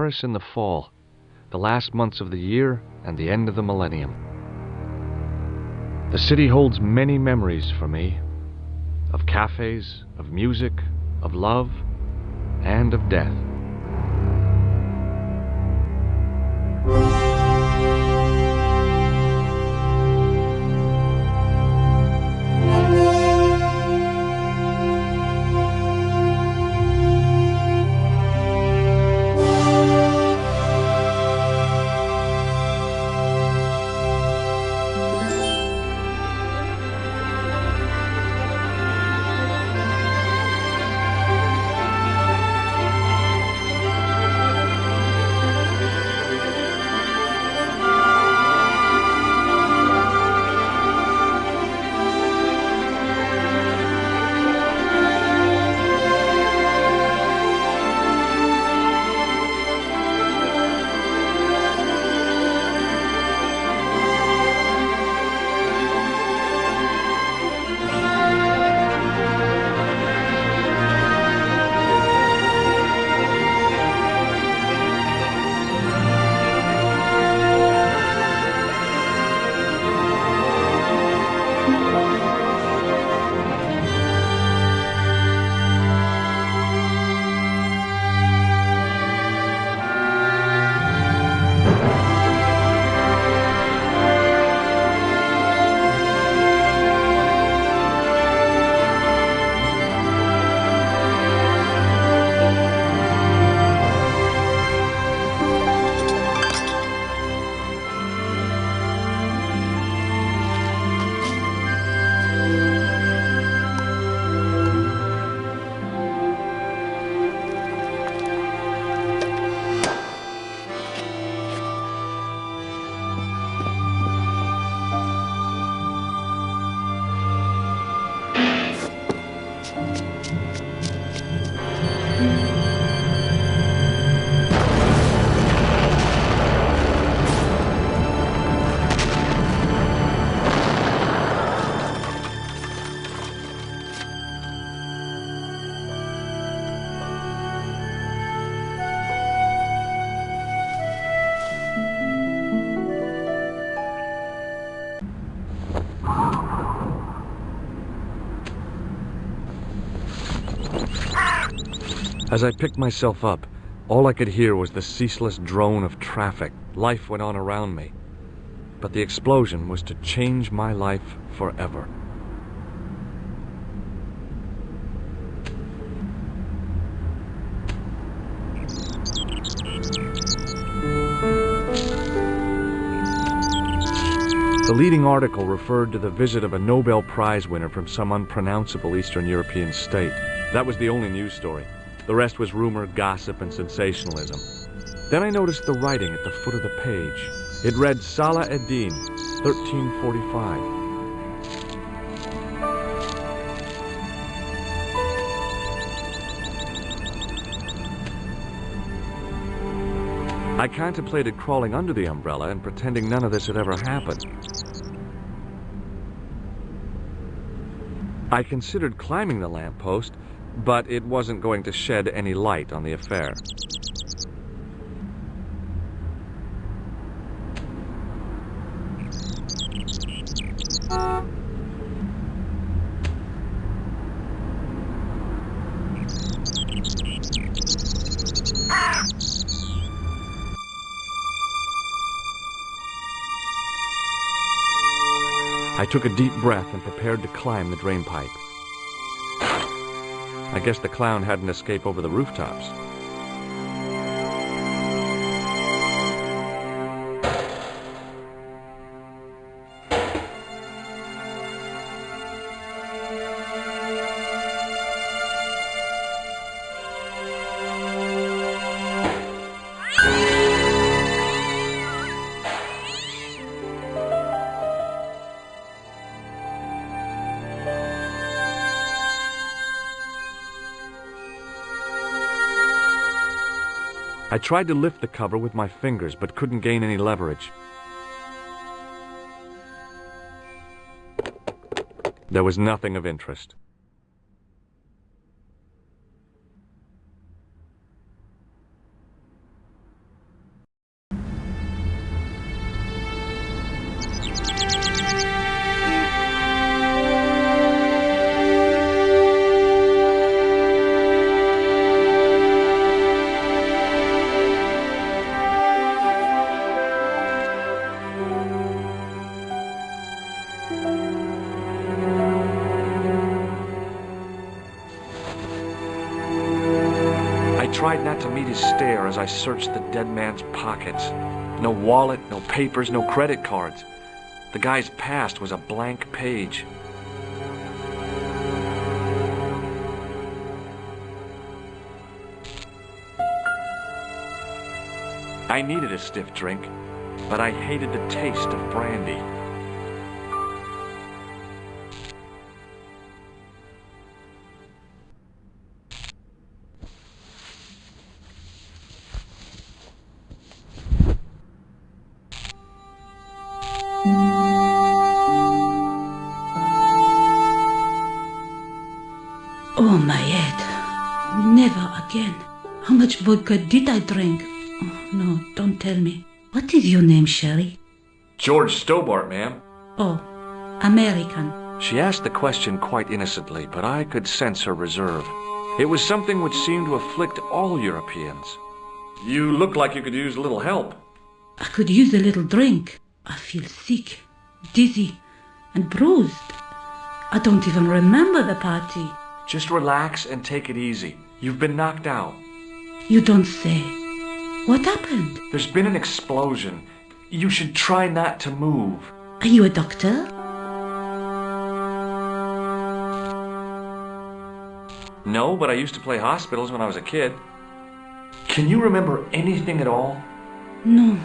Paris in the fall, the last months of the year and the end of the millennium. The city holds many memories for me, of cafes, of music, of love, and of death. As I picked myself up, all I could hear was the ceaseless drone of traffic. Life went on around me. But the explosion was to change my life forever. The leading article referred to the visit of a Nobel Prize winner from some unpronounceable Eastern European state. That was the only news story. The rest was rumor, gossip, and sensationalism. Then I noticed the writing at the foot of the page. It read Salah ad-Din, 1345. I contemplated crawling under the umbrella and pretending none of this had ever happened. I considered climbing the lamppost, but it wasn't going to shed any light on the affair. I took a deep breath and prepared to climb the drainpipe. I guess the clown hadn't escaped over the rooftops. I tried to lift the cover with my fingers, but couldn't gain any leverage. There was nothing of interest. tried not to meet his stare as I searched the dead man's pockets. No wallet, no papers, no credit cards. The guy's past was a blank page. I needed a stiff drink, but I hated the taste of brandy. Oh, my head. Never again. How much vodka did I drink? Oh, no, don't tell me. What is your name, Sherry? George Stobart, ma'am. Oh, American. She asked the question quite innocently, but I could sense her reserve. It was something which seemed to afflict all Europeans. You look like you could use a little help. I could use a little drink. I feel sick, dizzy, and bruised. I don't even remember the party. Just relax and take it easy. You've been knocked out. You don't say. What happened? There's been an explosion. You should try not to move. Are you a doctor? No, but I used to play hospitals when I was a kid. Can you remember anything at all? No.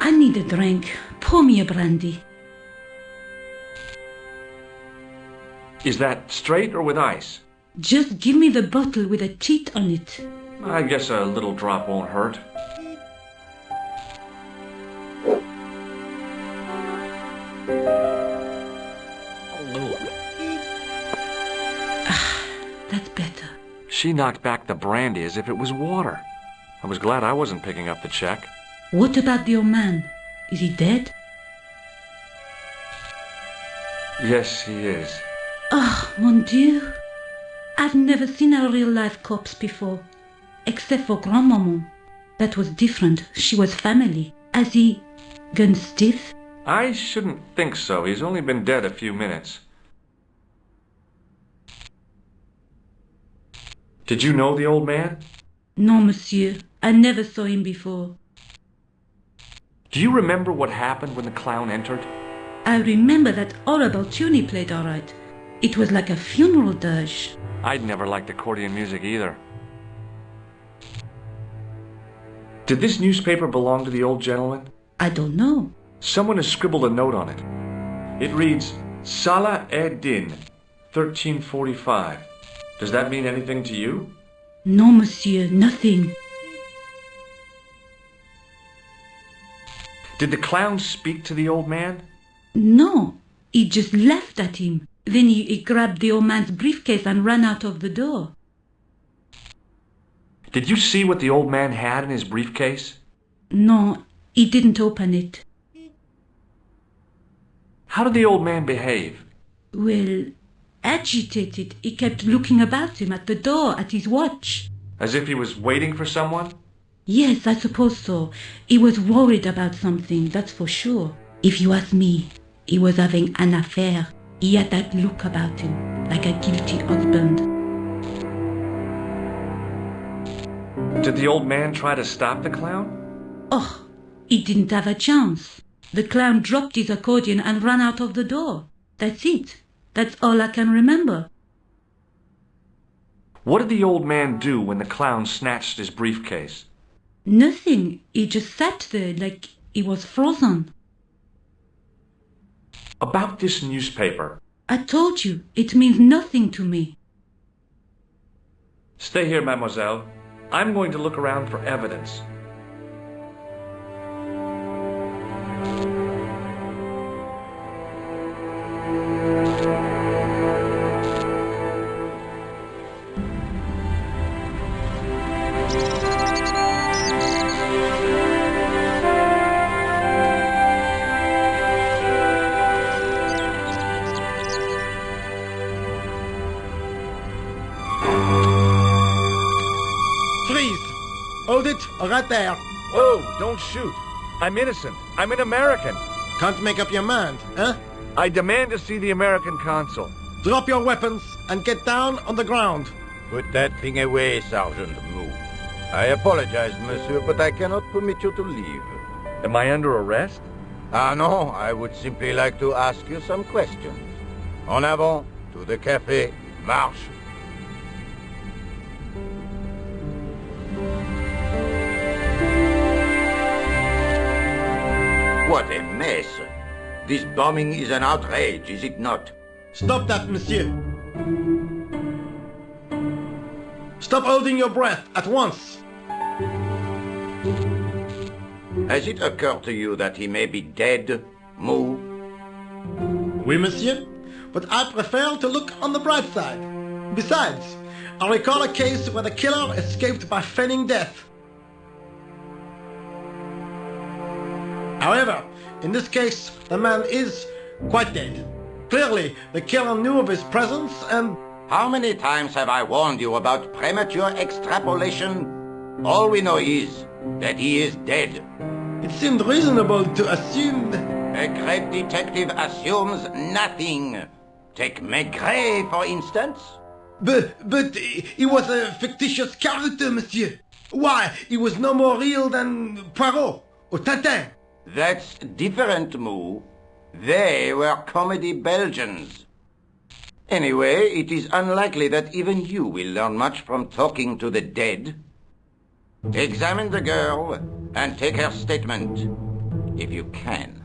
I need a drink. Pour me a brandy. Is that straight or with ice? Just give me the bottle with a teat on it. I guess a little drop won't hurt. That's better. She knocked back the brandy as if it was water. I was glad I wasn't picking up the check. What about the old man? Is he dead? Yes, he is. Oh, mon Dieu. I've never seen a real-life corpse before, except for Grandmaman. That was different. She was family. Has he gone stiff? I shouldn't think so. He's only been dead a few minutes. Did you know the old man? No, monsieur. I never saw him before. Do you remember what happened when the clown entered? I remember that horrible tune he played all right. It was like a funeral dirge. I'd never liked accordion music either. Did this newspaper belong to the old gentleman? I don't know. Someone has scribbled a note on it. It reads, Salah ed-Din, 1345. Does that mean anything to you? No, monsieur, nothing. Did the clown speak to the old man? No, he just laughed at him. Then he grabbed the old man's briefcase and ran out of the door. Did you see what the old man had in his briefcase? No, he didn't open it. How did the old man behave? Well, agitated. He kept looking about him at the door, at his watch. As if he was waiting for someone? Yes, I suppose so. He was worried about something, that's for sure. If you ask me, he was having an affair. He had that look about him, like a guilty husband. Did the old man try to stop the clown? Oh, he didn't have a chance. The clown dropped his accordion and ran out of the door. That's it. That's all I can remember. What did the old man do when the clown snatched his briefcase? Nothing. He just sat there like he was frozen. About this newspaper. I told you, it means nothing to me. Stay here, mademoiselle. I'm going to look around for evidence. Hold it, right there. Whoa, don't shoot. I'm innocent. I'm an American. Can't make up your mind, huh? I demand to see the American consul. Drop your weapons and get down on the ground. Put that thing away, Sergeant. Move. I apologize, monsieur, but I cannot permit you to leave. Am I under arrest? Ah, no, I would simply like to ask you some questions. En avant, to the café, marche. What a mess. This bombing is an outrage, is it not? Stop that, monsieur. Stop holding your breath at once. Has it occurred to you that he may be dead, Mou? Oui, monsieur, but I prefer to look on the bright side. Besides, I recall a case where the killer escaped by feigning death. However, in this case, the man is quite dead. Clearly, the killer knew of his presence and... How many times have I warned you about premature extrapolation? All we know is that he is dead. It seemed reasonable to assume that... A great detective assumes nothing. Take Maigret, for instance. But he was a fictitious character, monsieur. Why, he was no more real than Poirot or Tintin. That's different, Mou. They were comedy Belgians. Anyway, it is unlikely that even you will learn much from talking to the dead. Examine the girl and take her statement, if you can.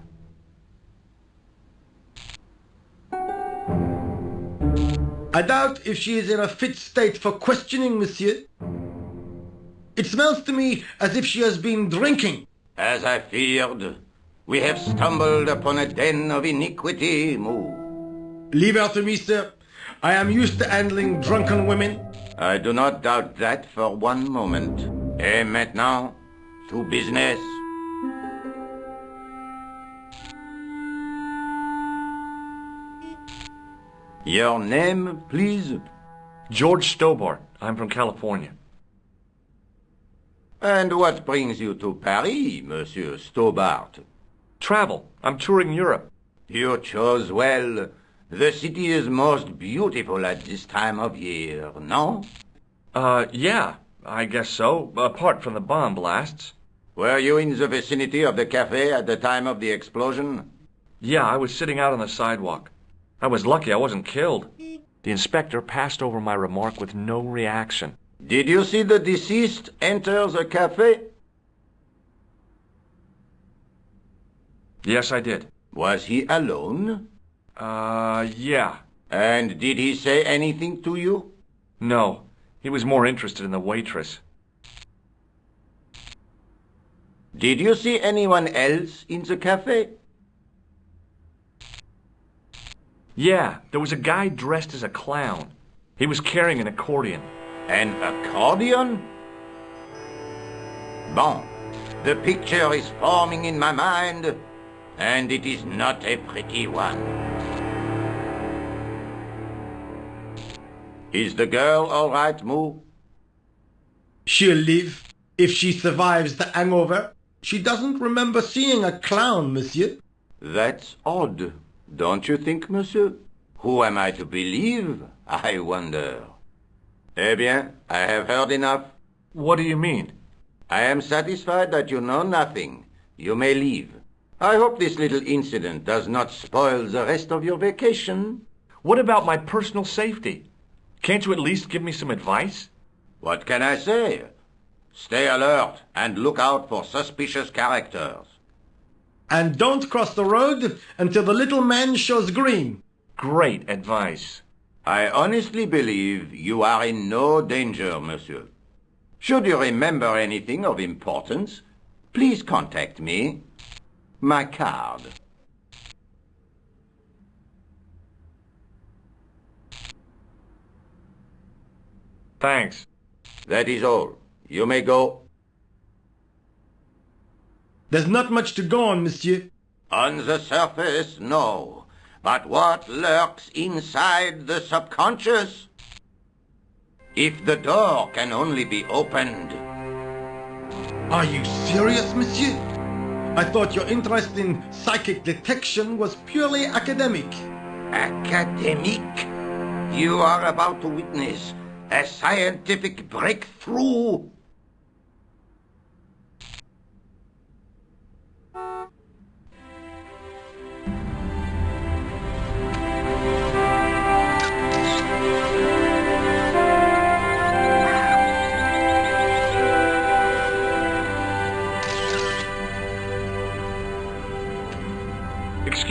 I doubt if she is in a fit state for questioning, monsieur. It smells to me as if she has been drinking. As I feared, we have stumbled upon a den of iniquity, Mou. Leave her to me, sir. I am used to handling drunken women. I do not doubt that for one moment. Et maintenant, to business. Your name, please? George Stobart. I'm from California. And what brings you to Paris, Monsieur Stobart? Travel. I'm touring Europe. You chose well. The city is most beautiful at this time of year, no? Yeah, I guess so, apart from the bomb blasts. Were you in the vicinity of the cafe at the time of the explosion? Yeah, I was sitting out on the sidewalk. I was lucky I wasn't killed. The inspector passed over my remark with no reaction. Did you see the deceased enter the cafe? Yes, I did. Was he alone? Yeah. And did he say anything to you? No, he was more interested in the waitress. Did you see anyone else in the cafe? Yeah, there was a guy dressed as a clown. He was carrying an accordion. An accordion? Bon, the picture is forming in my mind, and it is not a pretty one. Is the girl all right, Mou? She'll live if she survives the hangover. She doesn't remember seeing a clown, monsieur. That's odd, don't you think, monsieur? Who am I to believe, I wonder? Eh bien, I have heard enough. What do you mean? I am satisfied that you know nothing. You may leave. I hope this little incident does not spoil the rest of your vacation. What about my personal safety? Can't you at least give me some advice? What can I say? Stay alert and look out for suspicious characters. And don't cross the road until the little man shows green. Great advice. I honestly believe you are in no danger, monsieur. Should you remember anything of importance, please contact me. My card. Thanks. That is all. You may go. There's not much to go on, monsieur. On the surface, no. But what lurks inside the subconscious? If the door can only be opened... Are you serious, monsieur? I thought your interest in psychic detection was purely academic. Academic? You are about to witness a scientific breakthrough.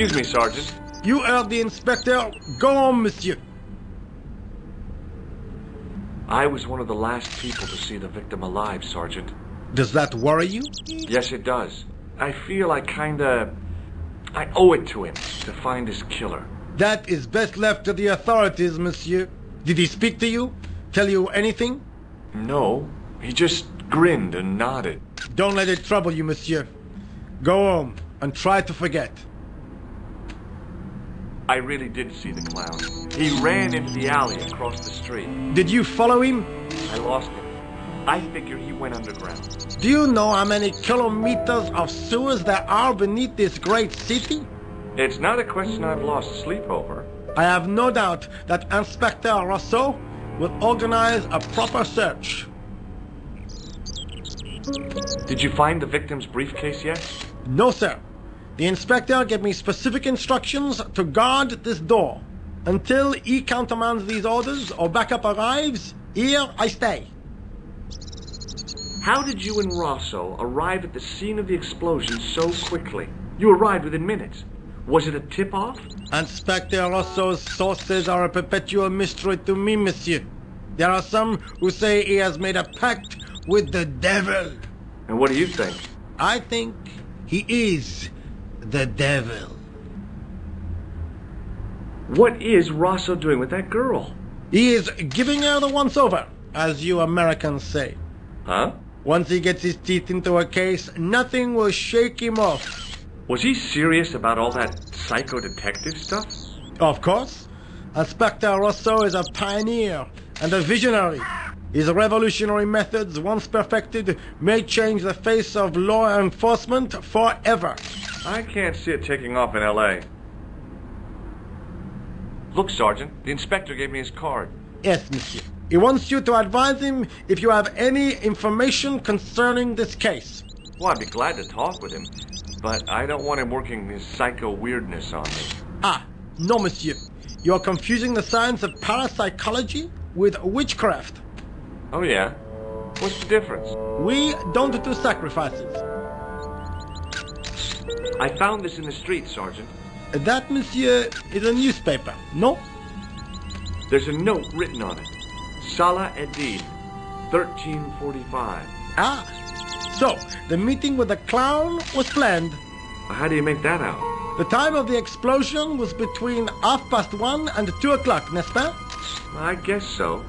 Excuse me, Sergeant. You heard the inspector. Go on, monsieur. I was one of the last people to see the victim alive, Sergeant. Does that worry you? Yes, it does. I feel I owe it to him to find his killer. That is best left to the authorities, monsieur. Did he speak to you? Tell you anything? No, he just grinned and nodded. Don't let it trouble you, monsieur. Go home and try to forget. I really did see the clown. He ran into the alley across the street. Did you follow him? I lost him. I figure he went underground. Do you know how many kilometers of sewers there are beneath this great city? It's not a question I've lost sleep over. I have no doubt that Inspector Rousseau will organize a proper search. Did you find the victim's briefcase yet? No, sir. The inspector gave me specific instructions to guard this door. Until he countermands these orders or backup arrives, here I stay. How did you and Rosso arrive at the scene of the explosion so quickly? You arrived within minutes. Was it a tip-off? Inspector Rousseau's sources are a perpetual mystery to me, monsieur. There are some who say he has made a pact with the devil. And what do you think? I think he is the devil. What is Rosso doing with that girl? He is giving her the once-over, as you Americans say. Huh? Once he gets his teeth into a case, nothing will shake him off. Was he serious about all that psycho-detective stuff? Of course. Inspector Rousseau is a pioneer and a visionary. His revolutionary methods, once perfected, may change the face of law enforcement forever. I can't see it taking off in L.A. Look, Sergeant, the inspector gave me his card. Yes, monsieur. He wants you to advise him if you have any information concerning this case. Well, I'd be glad to talk with him, but I don't want him working his psycho weirdness on me. Ah, no, monsieur. You are confusing the science of parapsychology with witchcraft. Oh, yeah? What's the difference? We don't do sacrifices. I found this in the street, Sergeant. That, monsieur, is a newspaper, no? There's a note written on it. Salah Eddin, 1345. Ah, so the meeting with the clown was planned. How do you make that out? The time of the explosion was between 1:30 and 2 o'clock, n'est-ce pas? I guess so.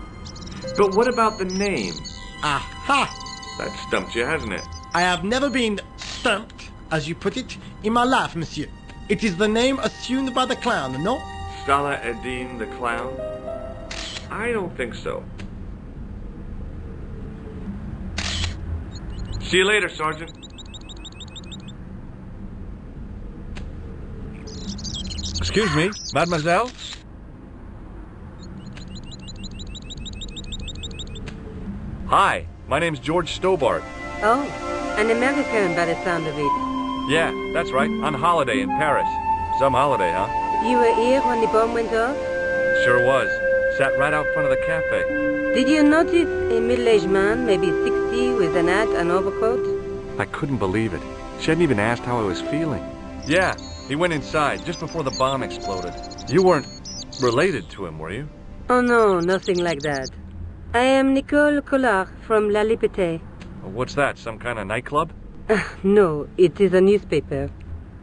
But what about the name? Aha! That stumped you, hasn't it? I have never been stumped, as you put it, in my life, monsieur. It is the name assumed by the clown, no? Salah Eddin the clown? I don't think so. See you later, Sergeant. Excuse me, mademoiselle? Hi, my name's George Stobart. Oh, an American by the sound of it. Yeah, that's right. On holiday in Paris. Some holiday, huh? You were here when the bomb went off? Sure was. Sat right out front of the cafe. Did you notice a middle-aged man, maybe 60, with an hat and overcoat? I couldn't believe it. She hadn't even asked how I was feeling. Yeah, he went inside just before the bomb exploded. You weren't related to him, were you? Oh no, nothing like that. I am Nicole Collard from La Liberté. What's that, some kind of nightclub? No, it is a newspaper.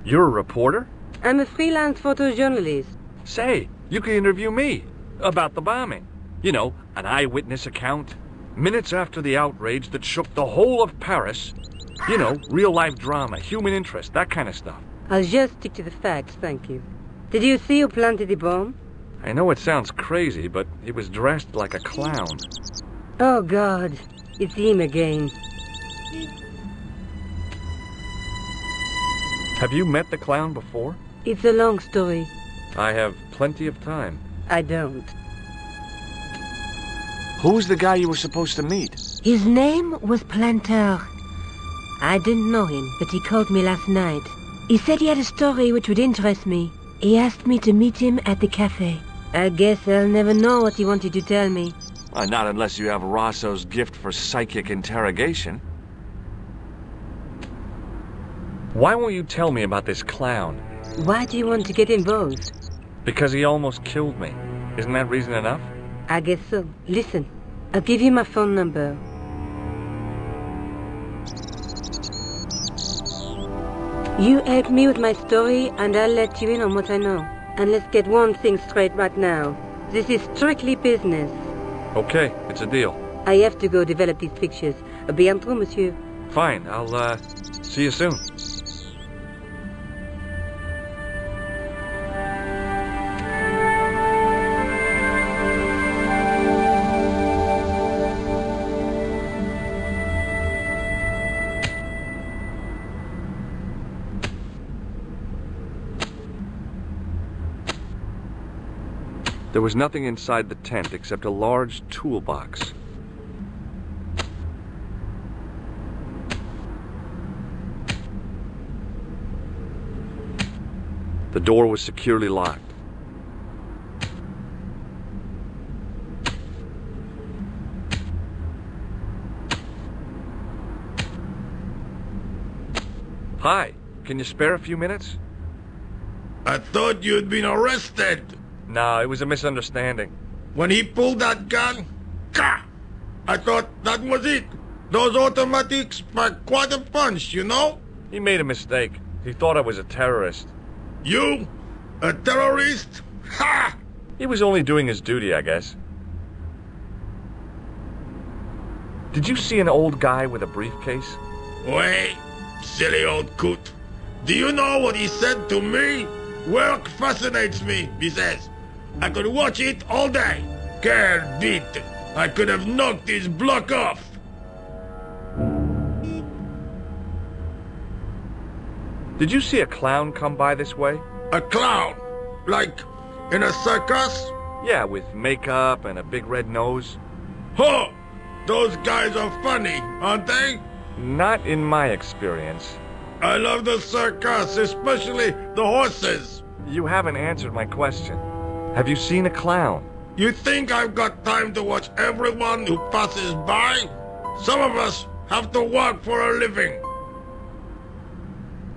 You're a reporter? I'm a freelance photojournalist. Say, you could interview me about the bombing. You know, an eyewitness account. Minutes after the outrage that shook the whole of Paris. You know, real-life drama, human interest, that kind of stuff. I'll just stick to the facts, thank you. Did you see who planted the bomb? I know it sounds crazy, but he was dressed like a clown. Oh God, it's him again. Have you met the clown before? It's a long story. I have plenty of time. I don't. Who's the guy you were supposed to meet? His name was Planter. I didn't know him, but he called me last night. He said he had a story which would interest me. He asked me to meet him at the cafe. I guess I'll never know what he wanted to tell me. Not unless you have Rosso's gift for psychic interrogation. Why won't you tell me about this clown? Why do you want to get involved? Because he almost killed me. Isn't that reason enough? I guess so. Listen, I'll give you my phone number. You help me with my story and I'll let you in on what I know. And let's get one thing straight right now. This is strictly business. Okay, it's a deal. I have to go develop these pictures. À bientôt, monsieur. Fine, I'll, see you soon. There was nothing inside the tent except a large toolbox. The door was securely locked. Hi, can you spare a few minutes? I thought you'd been arrested. No, it was a misunderstanding. When he pulled that gun, gah! I thought that was it. Those automatics pack quite a punch, you know? He made a mistake. He thought I was a terrorist. You? A terrorist? Ha! He was only doing his duty, I guess. Did you see an old guy with a briefcase? Wait, silly old coot. Do you know what he said to me? Work fascinates me, he says. I could watch it all day. Quel bit. I could have knocked his block off. Did you see a clown come by this way? A clown? Like in a circus? Yeah, with makeup and a big red nose. Huh! Those guys are funny, aren't they? Not in my experience. I love the circus, especially the horses. You haven't answered my question. Have you seen a clown? You think I've got time to watch everyone who passes by? Some of us have to work for a living.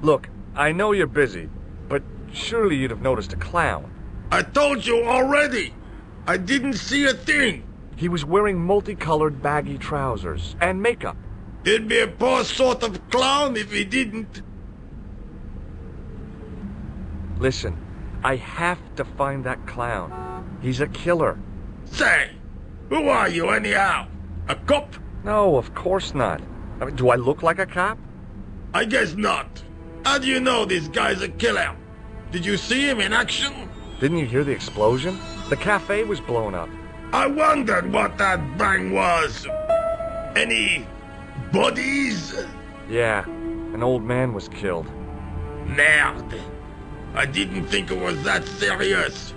Look, I know you're busy, but surely you'd have noticed a clown. I told you already. I didn't see a thing. He was wearing multicolored baggy trousers and makeup. He'd be a poor sort of clown if he didn't. Listen, I have to find that clown. He's a killer. Say, who are you anyhow? A cop? No, of course not. I mean, do I look like a cop? I guess not. How do you know this guy's a killer? Did you see him in action? Didn't you hear the explosion? The cafe was blown up. I wondered what that bang was. Any bodies? Yeah, an old man was killed. Merde. I didn't think it was that serious.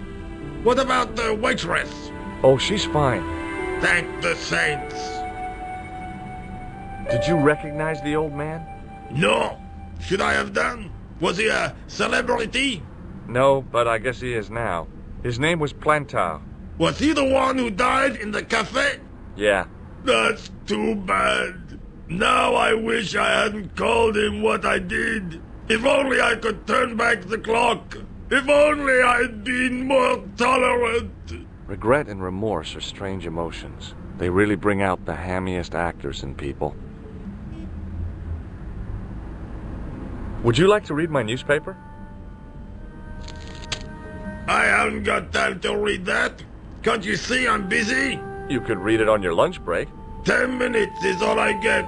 What about the waitress? Oh, she's fine. Thank the saints. Did you recognize the old man? No. Should I have done? Was he a celebrity? No, but I guess he is now. His name was Plantar. Was he the one who died in the cafe? Yeah. That's too bad. Now I wish I hadn't called him what I did. If only I could turn back the clock. If only I'd been more tolerant. Regret and remorse are strange emotions. They really bring out the hammiest actors in people. Would you like to read my newspaper? I haven't got time to read that. Can't you see I'm busy? You could read it on your lunch break. 10 minutes is all I get.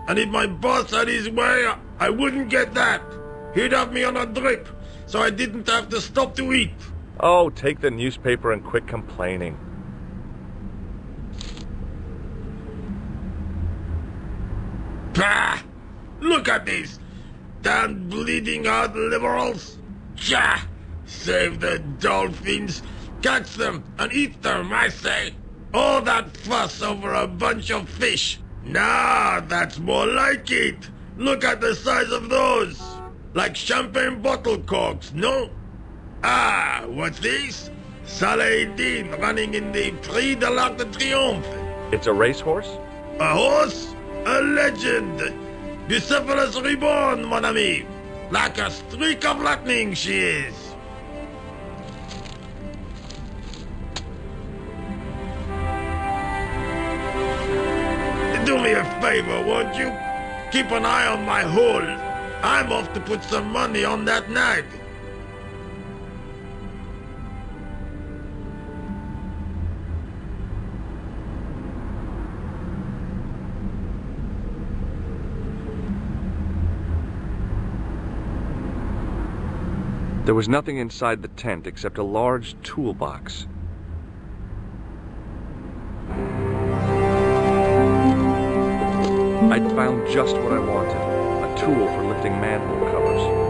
And if my boss had his way, I wouldn't get that. He'd have me on a drip, so I didn't have to stop to eat. Oh, take the newspaper and quit complaining. Pah! Look at these damn bleeding heart liberals. Tja! Save the dolphins, catch them and eat them, I say. All that fuss over a bunch of fish. Nah, that's more like it. Look at the size of those. Like champagne bottle corks, no? Ah, what's this? Saladin running in the Prix de l'Arc de Triomphe. It's a racehorse? A horse? A legend. Bucephalus reborn, mon ami. Like a streak of lightning, she is. Do me a favor, won't you? Keep an eye on my hole. I'm off to put some money on that nag. There was nothing inside the tent except a large toolbox. I'd found just what I wanted, a tool for lifting manhole covers.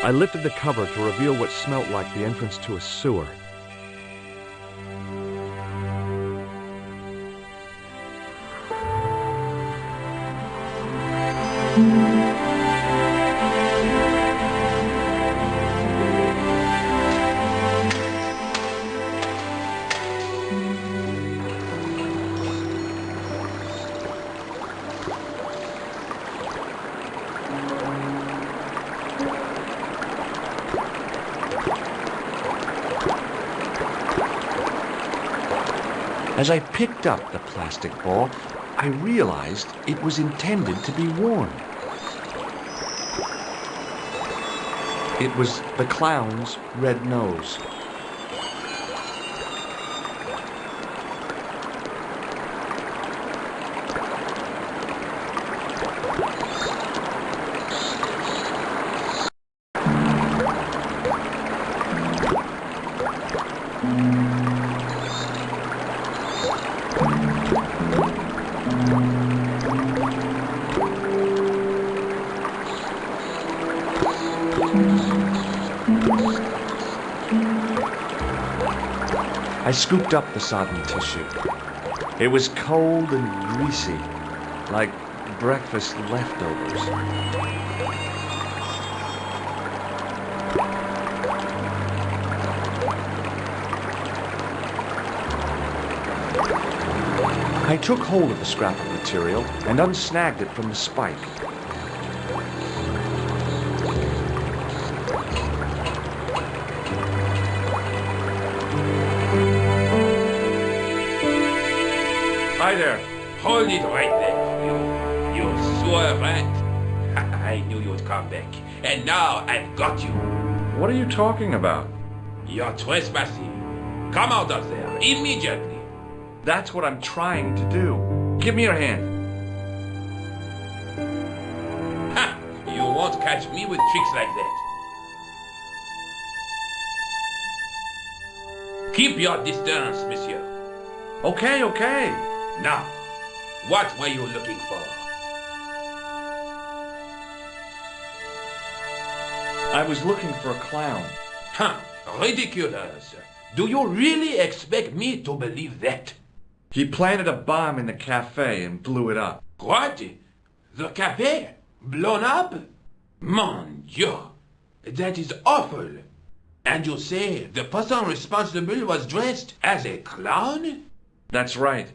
I lifted the cover to reveal what smelt like the entrance to a sewer. As I picked up the plastic ball, I realized it was intended to be worn. It was the clown's red nose. I scooped up the sodden tissue. It was cold and greasy, like breakfast leftovers. I took hold of the scrap of material and unsnagged it from the spike. Hi there. Hold it right there, you sewer rat. I knew you'd come back. And now I've got you. What are you talking about? You're trespassing. Come out of there, immediately. That's what I'm trying to do. Give me your hand. Ha! You won't catch me with tricks like that. Keep your distance, monsieur. Okay, okay. Now, what were you looking for? I was looking for a clown. Huh, ridiculous. Do you really expect me to believe that? He planted a bomb in the cafe and blew it up. What? The cafe? Blown up? Mon Dieu, that is awful. And you say the person responsible was dressed as a clown? That's right.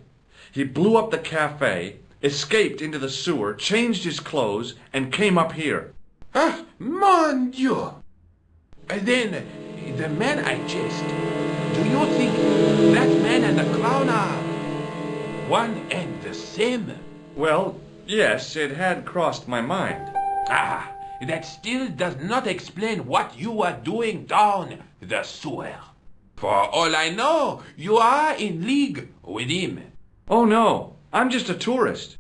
He blew up the cafe, escaped into the sewer, changed his clothes, and came up here. Ah, mon Dieu! Then, the man I chased, do you think that man and the clown are one and the same? Well, yes, it had crossed my mind. Ah, that still does not explain what you were doing down the sewer. For all I know, you are in league with him. Oh no, I'm just a tourist.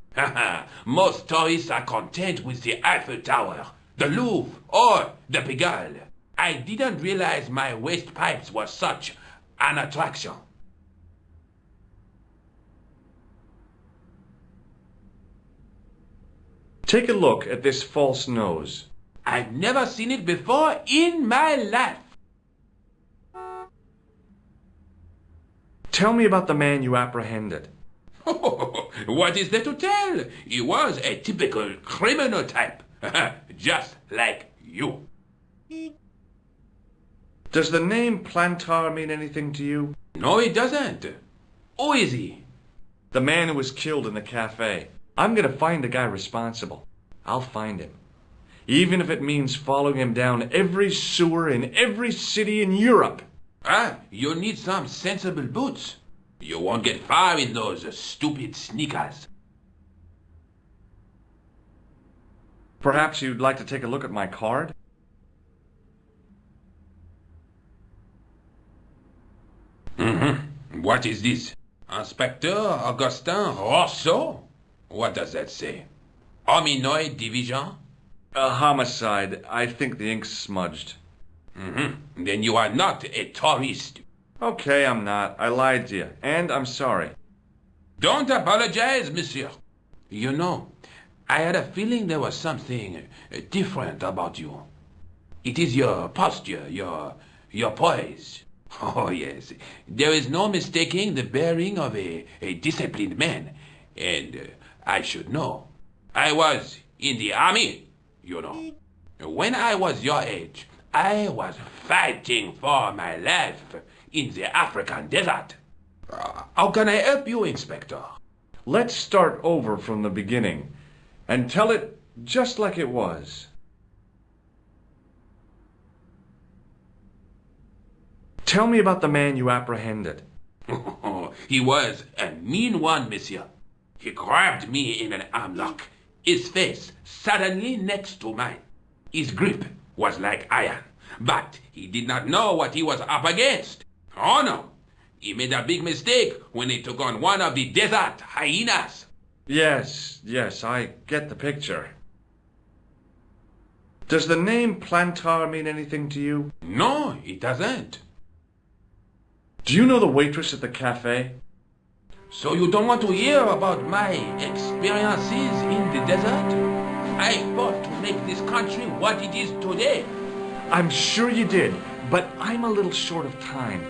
Most tourists are content with the Eiffel Tower, the Louvre, or the Pigalle. I didn't realize my waste pipes were such an attraction. Take a look at this false nose. I've never seen it before in my life. Tell me about the man you apprehended. What is there to tell? He was a typical criminal type, just like you. Does the name Plantar mean anything to you? No, it doesn't. Who is he? The man who was killed in the cafe. I'm gonna find the guy responsible. I'll find him. Even if it means following him down every sewer in every city in Europe. You need some sensible boots. You won't get far in those stupid sneakers. Perhaps you'd like to take a look at my card? What is this? Inspector Augustin Rousseau? What does that say? Hominoid Division? A homicide. I think the ink's smudged. Then you are not a tourist. Okay, I'm not. I lied to you. And I'm sorry. Don't apologize, monsieur. You know, I had a feeling there was something different about you. It is your posture, your poise. Oh, yes. There is no mistaking the bearing of a disciplined man. And I should know. I was in the army, you know. When I was your age, I was fighting for my life in the African desert. How can I help you, Inspector? Let's start over from the beginning and tell it just like it was. Tell me about the man you apprehended. He was a mean one, monsieur. He grabbed me in an arm lock, his face suddenly next to mine. His grip was like iron, but he did not know what he was up against. Oh no, he made a big mistake when he took on one of the desert hyenas. Yes, I get the picture. Does the name Plantar mean anything to you? No, it doesn't. Do you know the waitress at the cafe? So you don't want to hear about my experiences in the desert? I fought to make this country what it is today. I'm sure you did, but I'm a little short of time.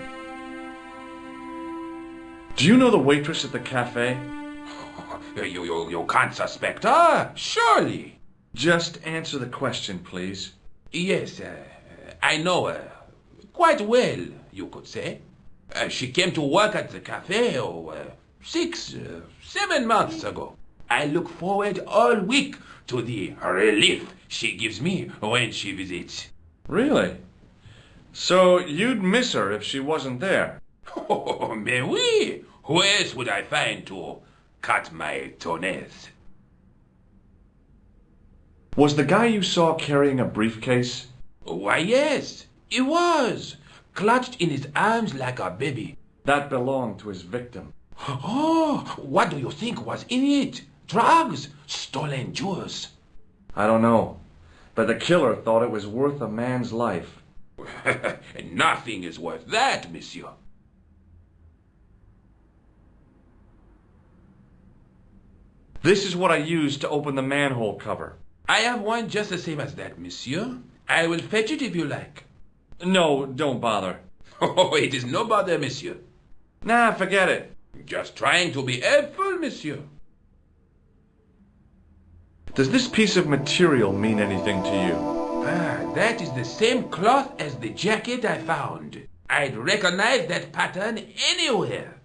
Do you know the waitress at the cafe? You can't suspect her, surely. Just answer the question, please. Yes, I know her. Quite well, you could say. She came to work at the cafe 6, 7 months ago. I look forward all week to the relief she gives me when she visits. Really? So you'd miss her if she wasn't there? Oh, mais oui! Who else would I find to cut my toenails? Was the guy you saw carrying a briefcase? Why, yes, he was. Clutched in his arms like a baby. That belonged to his victim. Oh, what do you think was in it? Drugs? Stolen jewels? I don't know, but the killer thought it was worth a man's life. Nothing is worth that, monsieur. This is what I used to open the manhole cover. I have one just the same as that, monsieur. I will fetch it if you like. No, don't bother. Oh, it is no bother, monsieur. Nah, forget it. Just trying to be helpful, monsieur. Does this piece of material mean anything to you? That is the same cloth as the jacket I found. I'd recognize that pattern anywhere.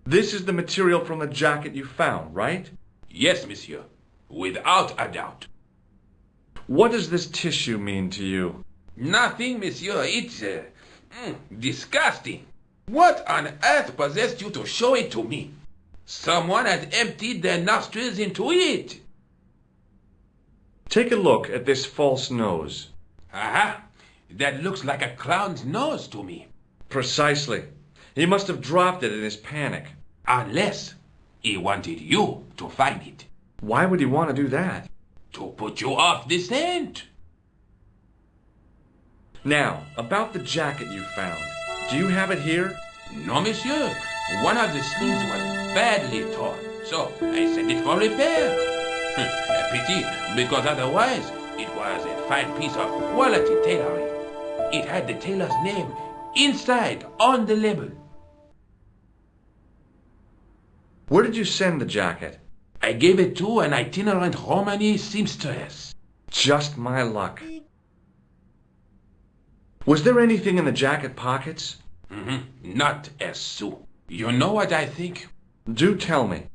This is the material from the jacket you found, right? Yes, monsieur. Without a doubt. What does this tissue mean to you? Nothing, monsieur. It's disgusting. What on earth possessed you to show it to me? Someone has emptied their nostrils into it. Take a look at this false nose. Aha! That looks like a clown's nose to me. Precisely. He must have dropped it in his panic. Unless he wanted you to find it. Why would he want to do that? To put you off the scent. Now, about the jacket you found. Do you have it here? No, monsieur. One of the sleeves was badly torn, so I sent it for repair. A pity, because otherwise it was a fine piece of quality tailoring. It had the tailor's name inside on the label. Where did you send the jacket? I gave it to an itinerant Romani seamstress. Just my luck. Was there anything in the jacket pockets? Not a sou. You know what I think? Do tell me.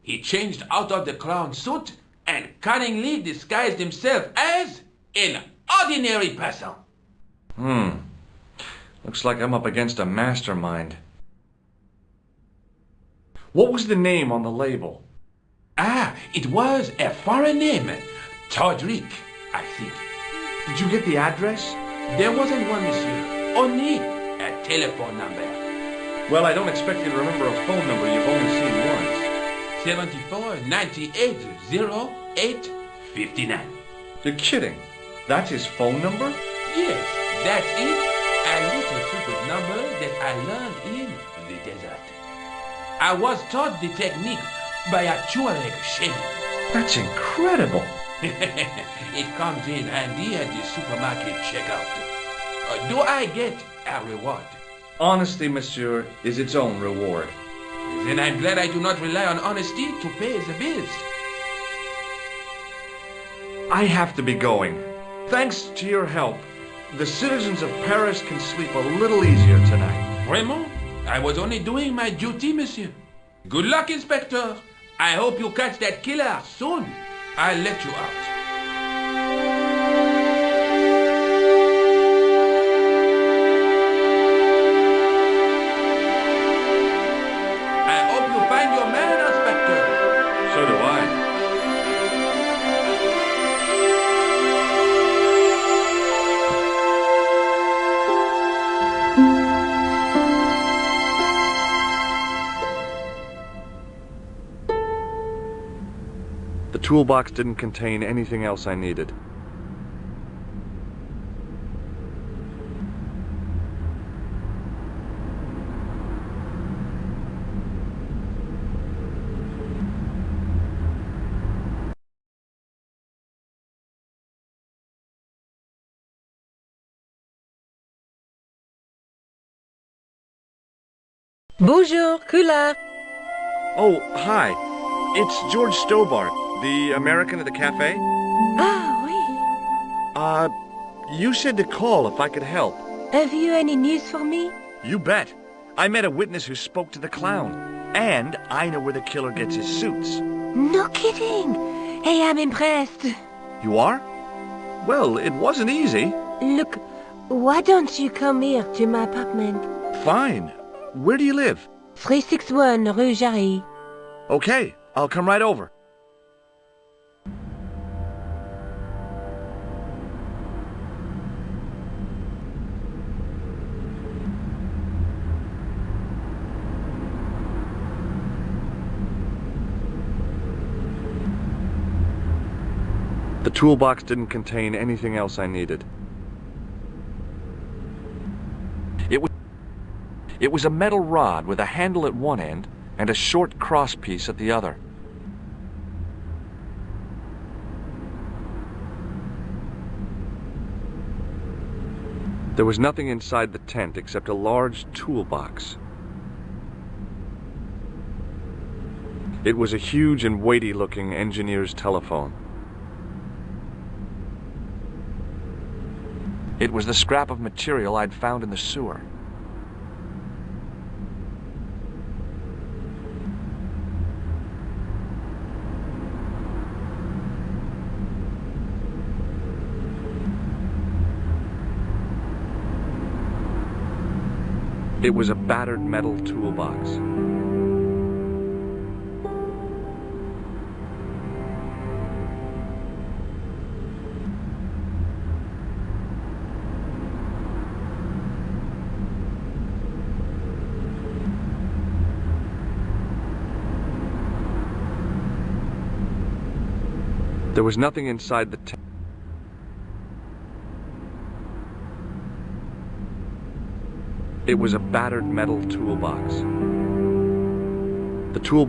He changed out of the clown suit and cunningly disguised himself as an ordinary person. Looks like I'm up against a mastermind. What was the name on the label? It was a foreign name. Todrick, I think. Did you get the address? There wasn't one, monsieur. Only a telephone number. Well, I don't expect you to remember a phone number you've only seen once. 74 98 08 59. You're kidding. That's his phone number? Yes, that's it. A little secret number that I learned in the desert. I was taught the technique by a Tuareg shaman. That's incredible. It comes in handy at the supermarket checkout. Do I get a reward? Honesty, monsieur, is its own reward. Then I'm glad I do not rely on honesty to pay the bills. I have to be going. Thanks to your help, the citizens of Paris can sleep a little easier tonight. Raymond, I was only doing my duty, monsieur. Good luck, Inspector. I hope you catch that killer soon. I'll let you out. I hope you find your man, Inspector. So do I. The toolbox didn't contain anything else I needed. Bonjour, Kula. Oh, hi. It's George Stobart, the American at the cafe. Ah, oui. You said to call if I could help. Have you any news for me? You bet. I met a witness who spoke to the clown. And I know where the killer gets his suits. No kidding. Hey, I'm impressed. You are? Well, it wasn't easy. Look, why don't you come here to my apartment? Fine. Where do you live? 361 Rue Jarry. Okay, I'll come right over. The toolbox didn't contain anything else I needed. It was a metal rod with a handle at one end and a short crosspiece at the other. There was nothing inside the tent except a large toolbox. It was a huge and weighty-looking engineer's telephone. It was the scrap of material I'd found in the sewer. It was a battered metal toolbox. There was nothing inside the tent. It was a battered metal toolbox. The tool...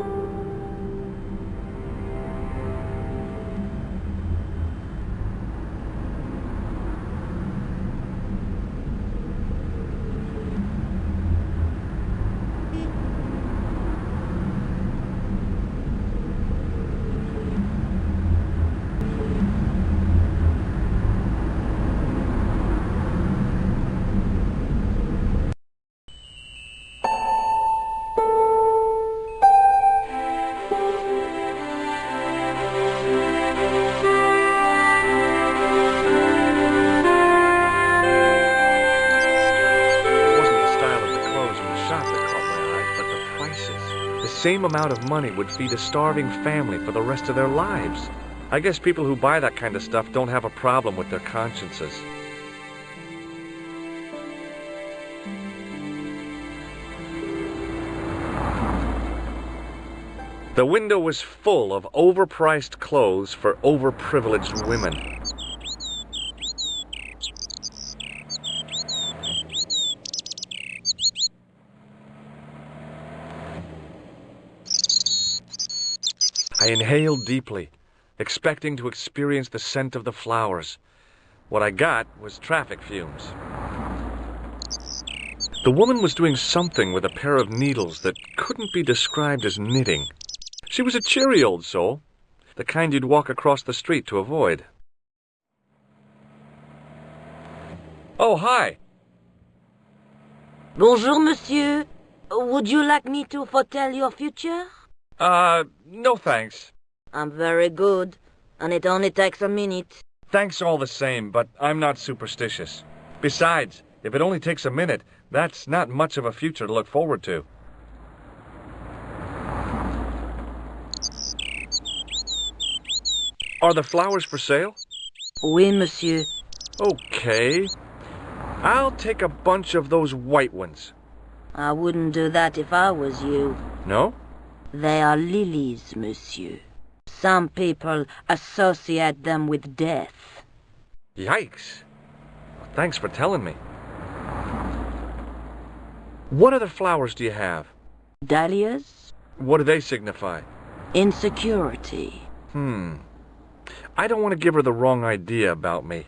same amount of money would feed a starving family for the rest of their lives. I guess people who buy that kind of stuff don't have a problem with their consciences. The window was full of overpriced clothes for overprivileged women. I inhaled deeply, expecting to experience the scent of the flowers. What I got was traffic fumes. The woman was doing something with a pair of needles that couldn't be described as knitting. She was a cheery old soul, the kind you'd walk across the street to avoid. Oh, hi. Bonjour, monsieur. Would you like me to foretell your future? No thanks. I'm very good, and it only takes a minute. Thanks all the same, but I'm not superstitious. Besides, if it only takes a minute, that's not much of a future to look forward to. Are the flowers for sale? Oui, monsieur. Okay. I'll take a bunch of those white ones. I wouldn't do that if I was you. No? They are lilies, monsieur. Some people associate them with death. Yikes. Well, thanks for telling me. What other flowers do you have? Dahlias? What do they signify? Insecurity. I don't want to give her the wrong idea about me.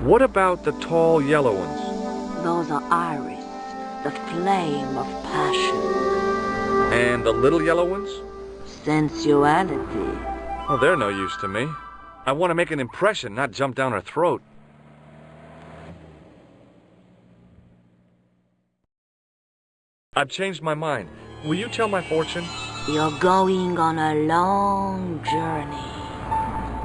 What about the tall yellow ones? Those are iris, the flame of passion. And the little yellow ones? Sensuality. Well, they're no use to me. I want to make an impression, not jump down her throat. I've changed my mind. Will you tell my fortune? You're going on a long journey.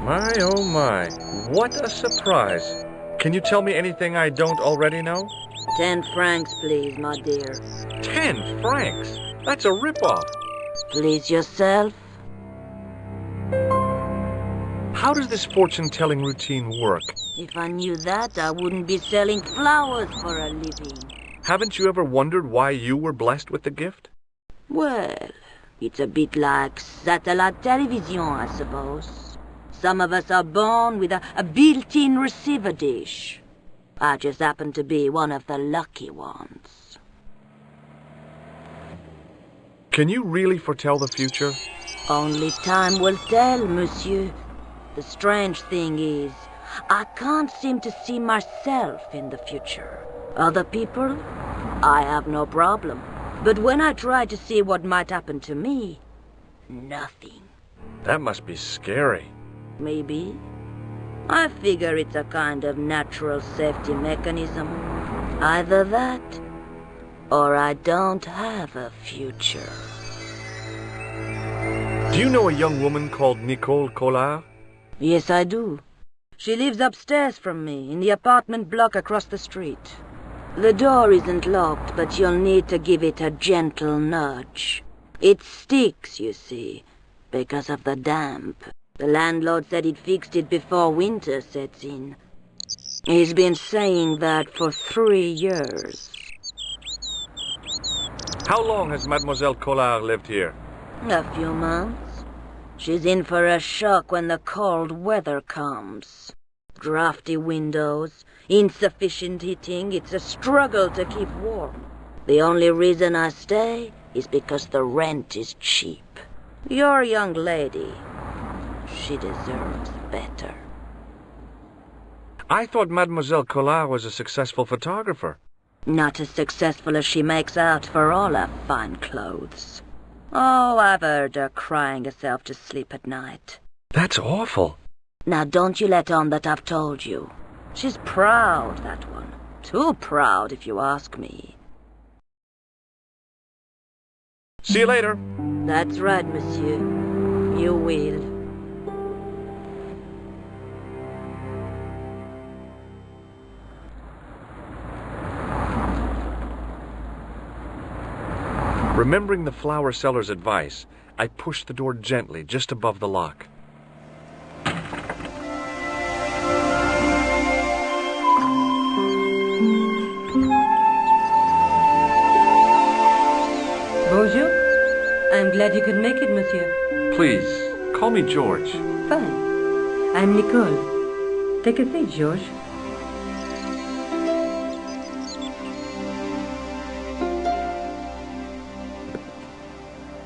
My, oh my. What a surprise. Can you tell me anything I don't already know? 10 francs, please, my dear. 10 francs? That's a ripoff. Please yourself. How does this fortune-telling routine work? If I knew that, I wouldn't be selling flowers for a living. Haven't you ever wondered why you were blessed with the gift? Well, it's a bit like satellite television, I suppose. Some of us are born with a built-in receiver dish. I just happen to be one of the lucky ones. Can you really foretell the future? Only time will tell, monsieur. The strange thing is, I can't seem to see myself in the future. Other people, I have no problem. But when I try to see what might happen to me, nothing. That must be scary. Maybe. I figure it's a kind of natural safety mechanism. Either that, or I don't have a future. Do you know a young woman called Nicole Collard? Yes, I do. She lives upstairs from me, in the apartment block across the street. The door isn't locked, but you'll need to give it a gentle nudge. It sticks, you see, because of the damp. The landlord said he'd fixed it before winter sets in. He's been saying that for 3 years. How long has Mademoiselle Collard lived here? A few months. She's in for a shock when the cold weather comes. Drafty windows, insufficient heating, it's a struggle to keep warm. The only reason I stay is because the rent is cheap. Your young lady, she deserves better. I thought Mademoiselle Collard was a successful photographer. Not as successful as she makes out for all her fine clothes. Oh, I've heard her crying herself to sleep at night. That's awful. Now don't you let on that I've told you. She's proud, that one. Too proud, if you ask me. See you later. That's right, monsieur. You will. Remembering the flower seller's advice, I pushed the door gently just above the lock. Bonjour. I'm glad you could make it, monsieur. Please, call me George. Fine. I'm Nicole. Take a seat, George.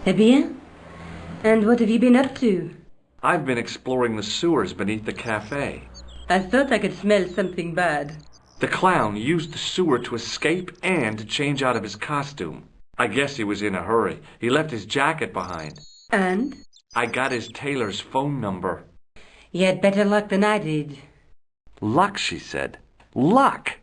Eh bien? And what have you been up to? I've been exploring the sewers beneath the cafe. I thought I could smell something bad. The clown used the sewer to escape and to change out of his costume. I guess he was in a hurry. He left his jacket behind. And? I got his tailor's phone number. You had better luck than I did. Luck, she said. Luck!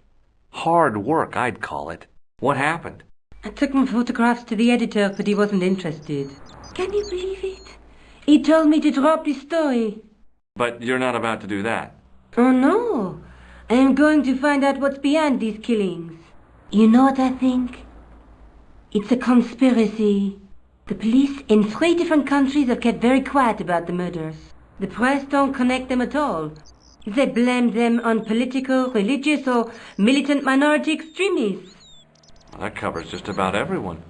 Hard work, I'd call it. What happened? I took my photographs to the editor, but he wasn't interested. Can you believe it? He told me to drop the story. But you're not about to do that. Oh, no. I am going to find out what's behind these killings. You know what I think? It's a conspiracy. The police in 3 different countries have kept very quiet about the murders. The press don't connect them at all. They blame them on political, religious, or militant minority extremists. Well, that covers just about everyone.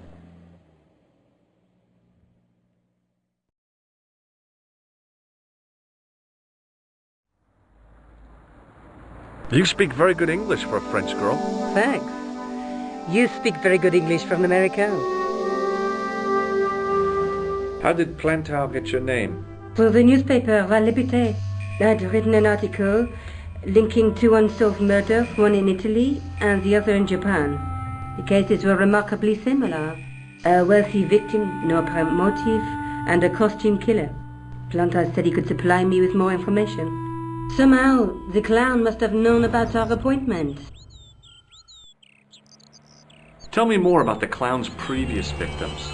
You speak very good English for a French girl. Thanks. You speak very good English from America. How did Plantow get your name? For the newspaper, La Liberté, I'd written an article linking 2 unsolved murders, one in Italy and the other in Japan. The cases were remarkably similar. A wealthy victim, no apparent motive, and a costume killer. Plantow said he could supply me with more information. Somehow, the clown must have known about our appointment. Tell me more about the clown's previous victims.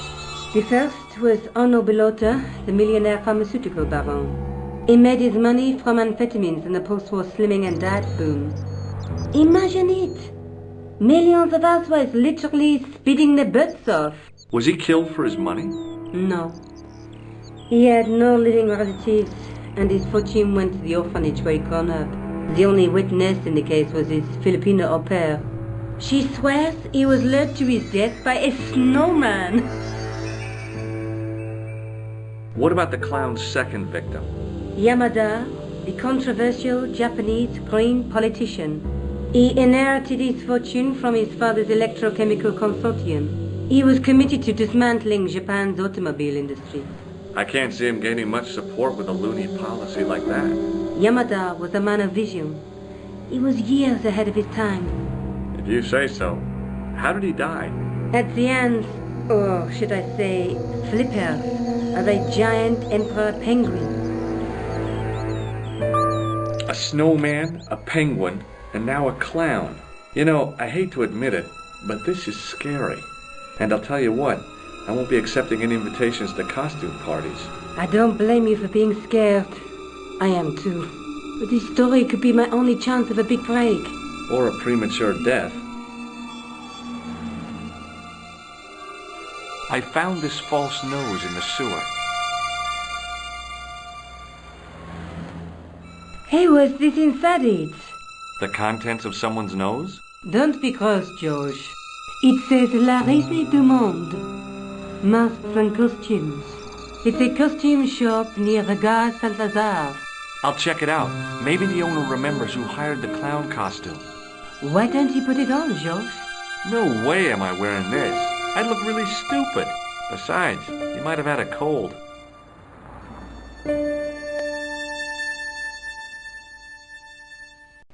The first was Arno Bellotta, the millionaire pharmaceutical baron. He made his money from amphetamines in the post-war slimming and diet boom. Imagine it! Millions of housewives literally speeding their butts off. Was he killed for his money? No. He had no living relatives, and his fortune went to the orphanage where he'd grown up. The only witness in the case was his Filipino au pair. She swears he was lured to his death by a snowman. What about the clown's second victim? Yamada, the controversial Japanese green politician. He inherited his fortune from his father's electrochemical consortium. He was committed to dismantling Japan's automobile industry. I can't see him gaining much support with a loony policy like that. Yamada was a man of vision. He was years ahead of his time. If you say so. How did he die? At the hands, or should I say, flippers, of a giant emperor penguin. A snowman, a penguin, and now a clown. You know, I hate to admit it, but this is scary. And I'll tell you what, I won't be accepting any invitations to costume parties. I don't blame you for being scared. I am too. But this story could be my only chance of a big break. Or a premature death. I found this false nose in the sewer. Hey, what's this inside it? The contents of someone's nose? Don't be cross, George. It says La Risée du Monde. Masks and costumes. It's a costume shop near the Gare Saint-Lazare. I'll check it out. Maybe the owner remembers who hired the clown costume. Why don't you put it on, George? No way am I wearing this. I'd look really stupid. Besides, you might have had a cold.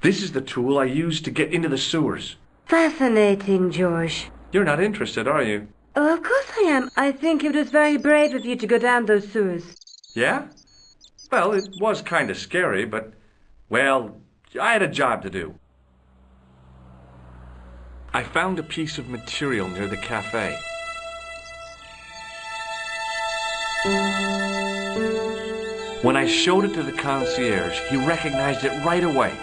This is the tool I used to get into the sewers. Fascinating, George. You're not interested, are you? Oh, of course I am. I think it was very brave of you to go down those sewers. Yeah? Well, it was kind of scary, but, well, I had a job to do. I found a piece of material near the cafe. When I showed it to the concierge, he recognized it right away.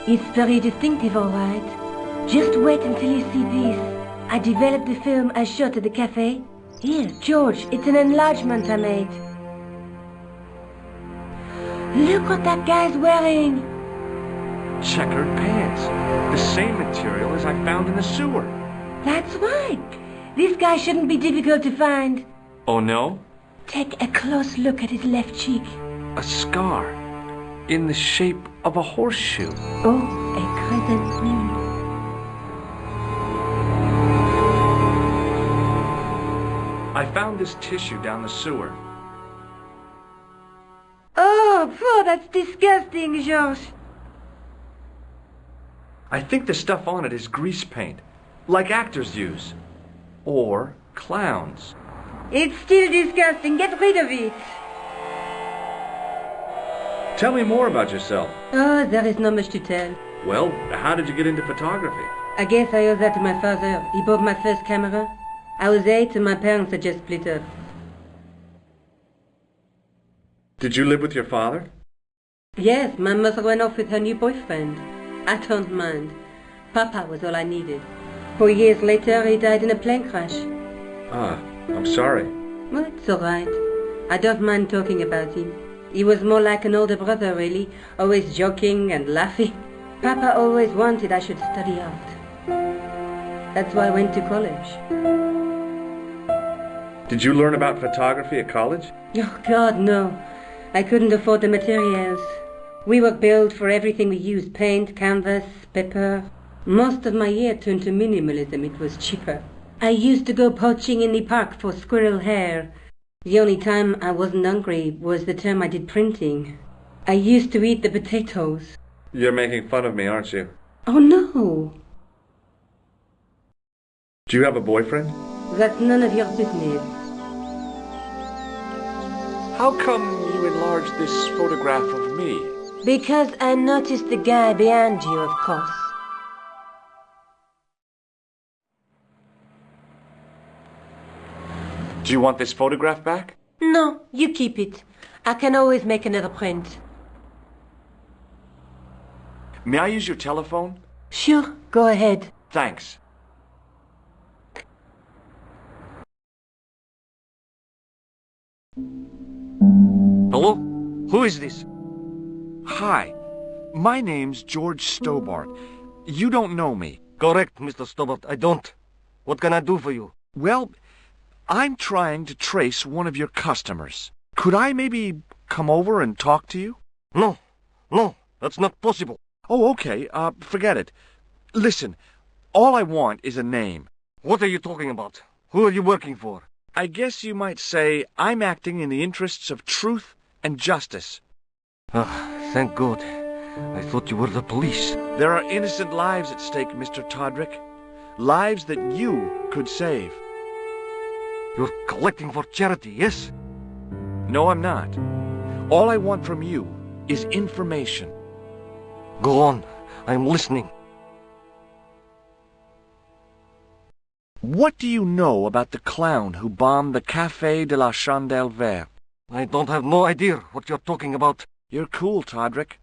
It's very distinctive, all right. Just wait until you see this. I developed the film I shot at the cafe. Here, George, it's an enlargement I made. Look what that guy's wearing. Checkered pants. The same material as I found in the sewer. That's right. This guy shouldn't be difficult to find. Oh, no? Take a close look at his left cheek. A scar. In the shape of a horseshoe. Oh, a crescent moon. I found this tissue down the sewer. Oh, that's disgusting, George. I think the stuff on it is grease paint, like actors use. Or clowns. It's still disgusting. Get rid of it. Tell me more about yourself. Oh, there is not much to tell. Well, how did you get into photography? I guess I owe that to my father. He bought my first camera. I was 8 and my parents had just split up. Did you live with your father? Yes, my mother went off with her new boyfriend. I don't mind. Papa was all I needed. 4 years later, he died in a plane crash. Ah, I'm sorry. Well, it's all right. I don't mind talking about him. He was more like an older brother, really, always joking and laughing. Papa always wanted I should study art. That's why I went to college. Did you learn about photography at college? Oh, God, no. I couldn't afford the materials. We were billed for everything we used, paint, canvas, paper. Most of my year turned to minimalism. It was cheaper. I used to go poaching in the park for squirrel hair. The only time I wasn't hungry was the time I did printing. I used to eat the potatoes. You're making fun of me, aren't you? Oh, no. Do you have a boyfriend? That's none of your business. How come you enlarged this photograph of me? Because I noticed the guy behind you, of course. Do you want this photograph back? No, you keep it. I can always make another print. May I use your telephone? Sure, go ahead. Thanks. Hello? Who is this? Hi, my name's George Stobart. You don't know me. Correct, Mr. Stobart. I don't. What can I do for you? Well, I'm trying to trace one of your customers. Could I maybe come over and talk to you? No, that's not possible. Oh, okay. Forget it. Listen, all I want is a name. What are you talking about? Who are you working for? I guess you might say I'm acting in the interests of truth and justice. Thank God. I thought you were the police. There are innocent lives at stake, Mr. Todrick. Lives that you could save. You're collecting for charity, yes? No, I'm not. All I want from you is information. Go on. I'm listening. What do you know about the clown who bombed the Café de la Chandelle Verte? I don't have no idea what you're talking about. You're cool, Todrick.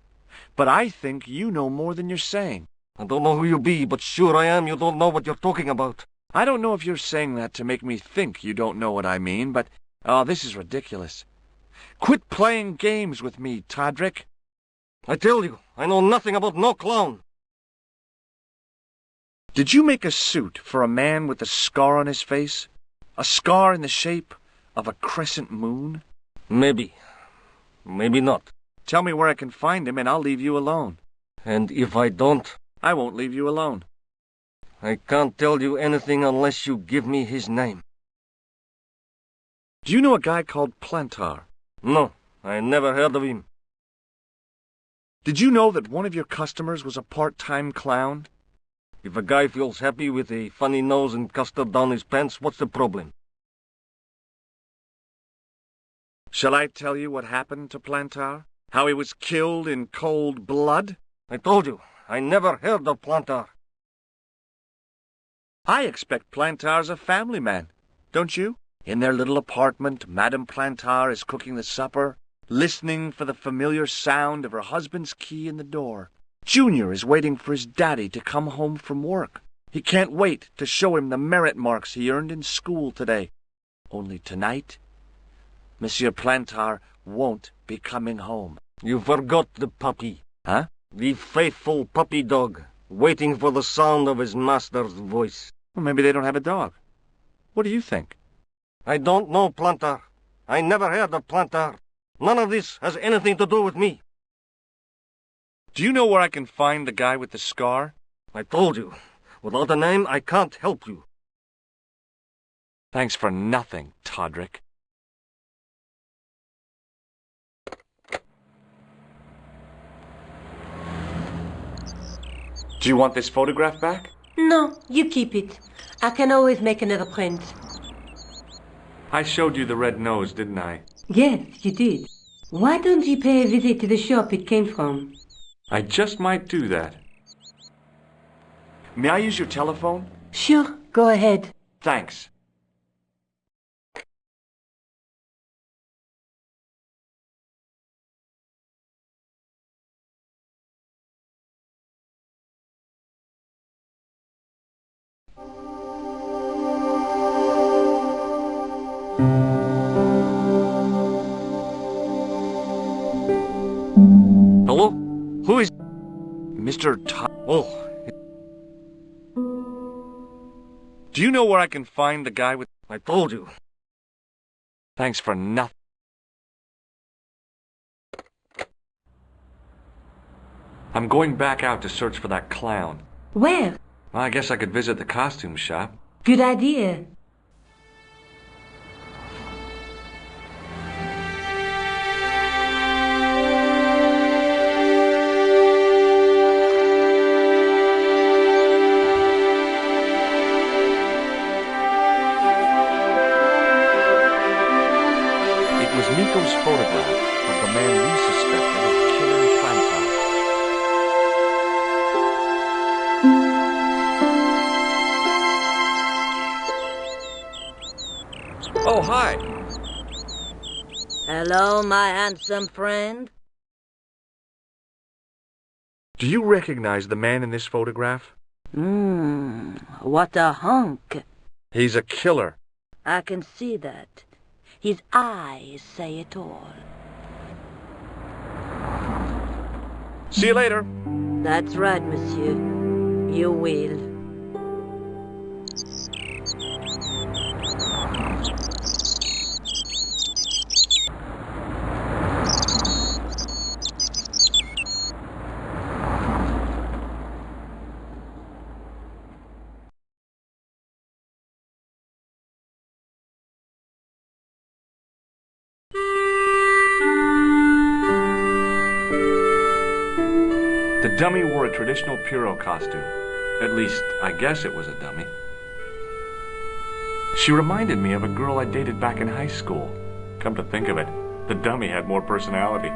But I think you know more than you're saying. I don't know who you be, but sure I am you don't know what you're talking about. I don't know if you're saying that to make me think you don't know what I mean, but... Oh, this is ridiculous. Quit playing games with me, Todrick. I tell you, I know nothing about no clown. Did you make a suit for a man with a scar on his face? A scar in the shape of a crescent moon? Maybe. Maybe not. Tell me where I can find him and I'll leave you alone. And if I don't? I won't leave you alone. I can't tell you anything unless you give me his name. Do you know a guy called Plantar? No, I never heard of him. Did you know that one of your customers was a part-time clown? If a guy feels happy with a funny nose and custard down his pants, what's the problem? Shall I tell you what happened to Plantar? How he was killed in cold blood? I told you, I never heard of Plantar. I expect Plantar's a family man, don't you? In their little apartment, Madame Plantar is cooking the supper, listening for the familiar sound of her husband's key in the door. Junior is waiting for his daddy to come home from work. He can't wait to show him the merit marks he earned in school today. Only tonight, Monsieur Plantar won't be coming home. You forgot the puppy. Huh? The faithful puppy dog, waiting for the sound of his master's voice. Well, maybe they don't have a dog. What do you think? I don't know Plantar. I never heard of Plantar. None of this has anything to do with me. Do you know where I can find the guy with the scar? I told you. Without a name, I can't help you. Thanks for nothing, Todrick. Do you want this photograph back? No, you keep it. I can always make another print. I showed you the red nose, didn't I? Yes, you did. Why don't you pay a visit to the shop it came from? I just might do that. May I use your telephone? Sure, go ahead. Thanks. Hello? Who is... Mr. Todd. Oh, Do you know where I can find the guy with... I told you. Thanks for nothing. I'm going back out to search for that clown. Where? Well, I guess I could visit the costume shop. Good idea. Nico's photograph of the man we suspected of killing Plantar. Oh, hi. Hello, my handsome friend. Do you recognize the man in this photograph? What a hunk. He's a killer. I can see that. His eyes say it all. See you later. That's right, monsieur. You will. The dummy wore a traditional Pierrot costume. At least, I guess it was a dummy. She reminded me of a girl I dated back in high school. Come to think of it, the dummy had more personality.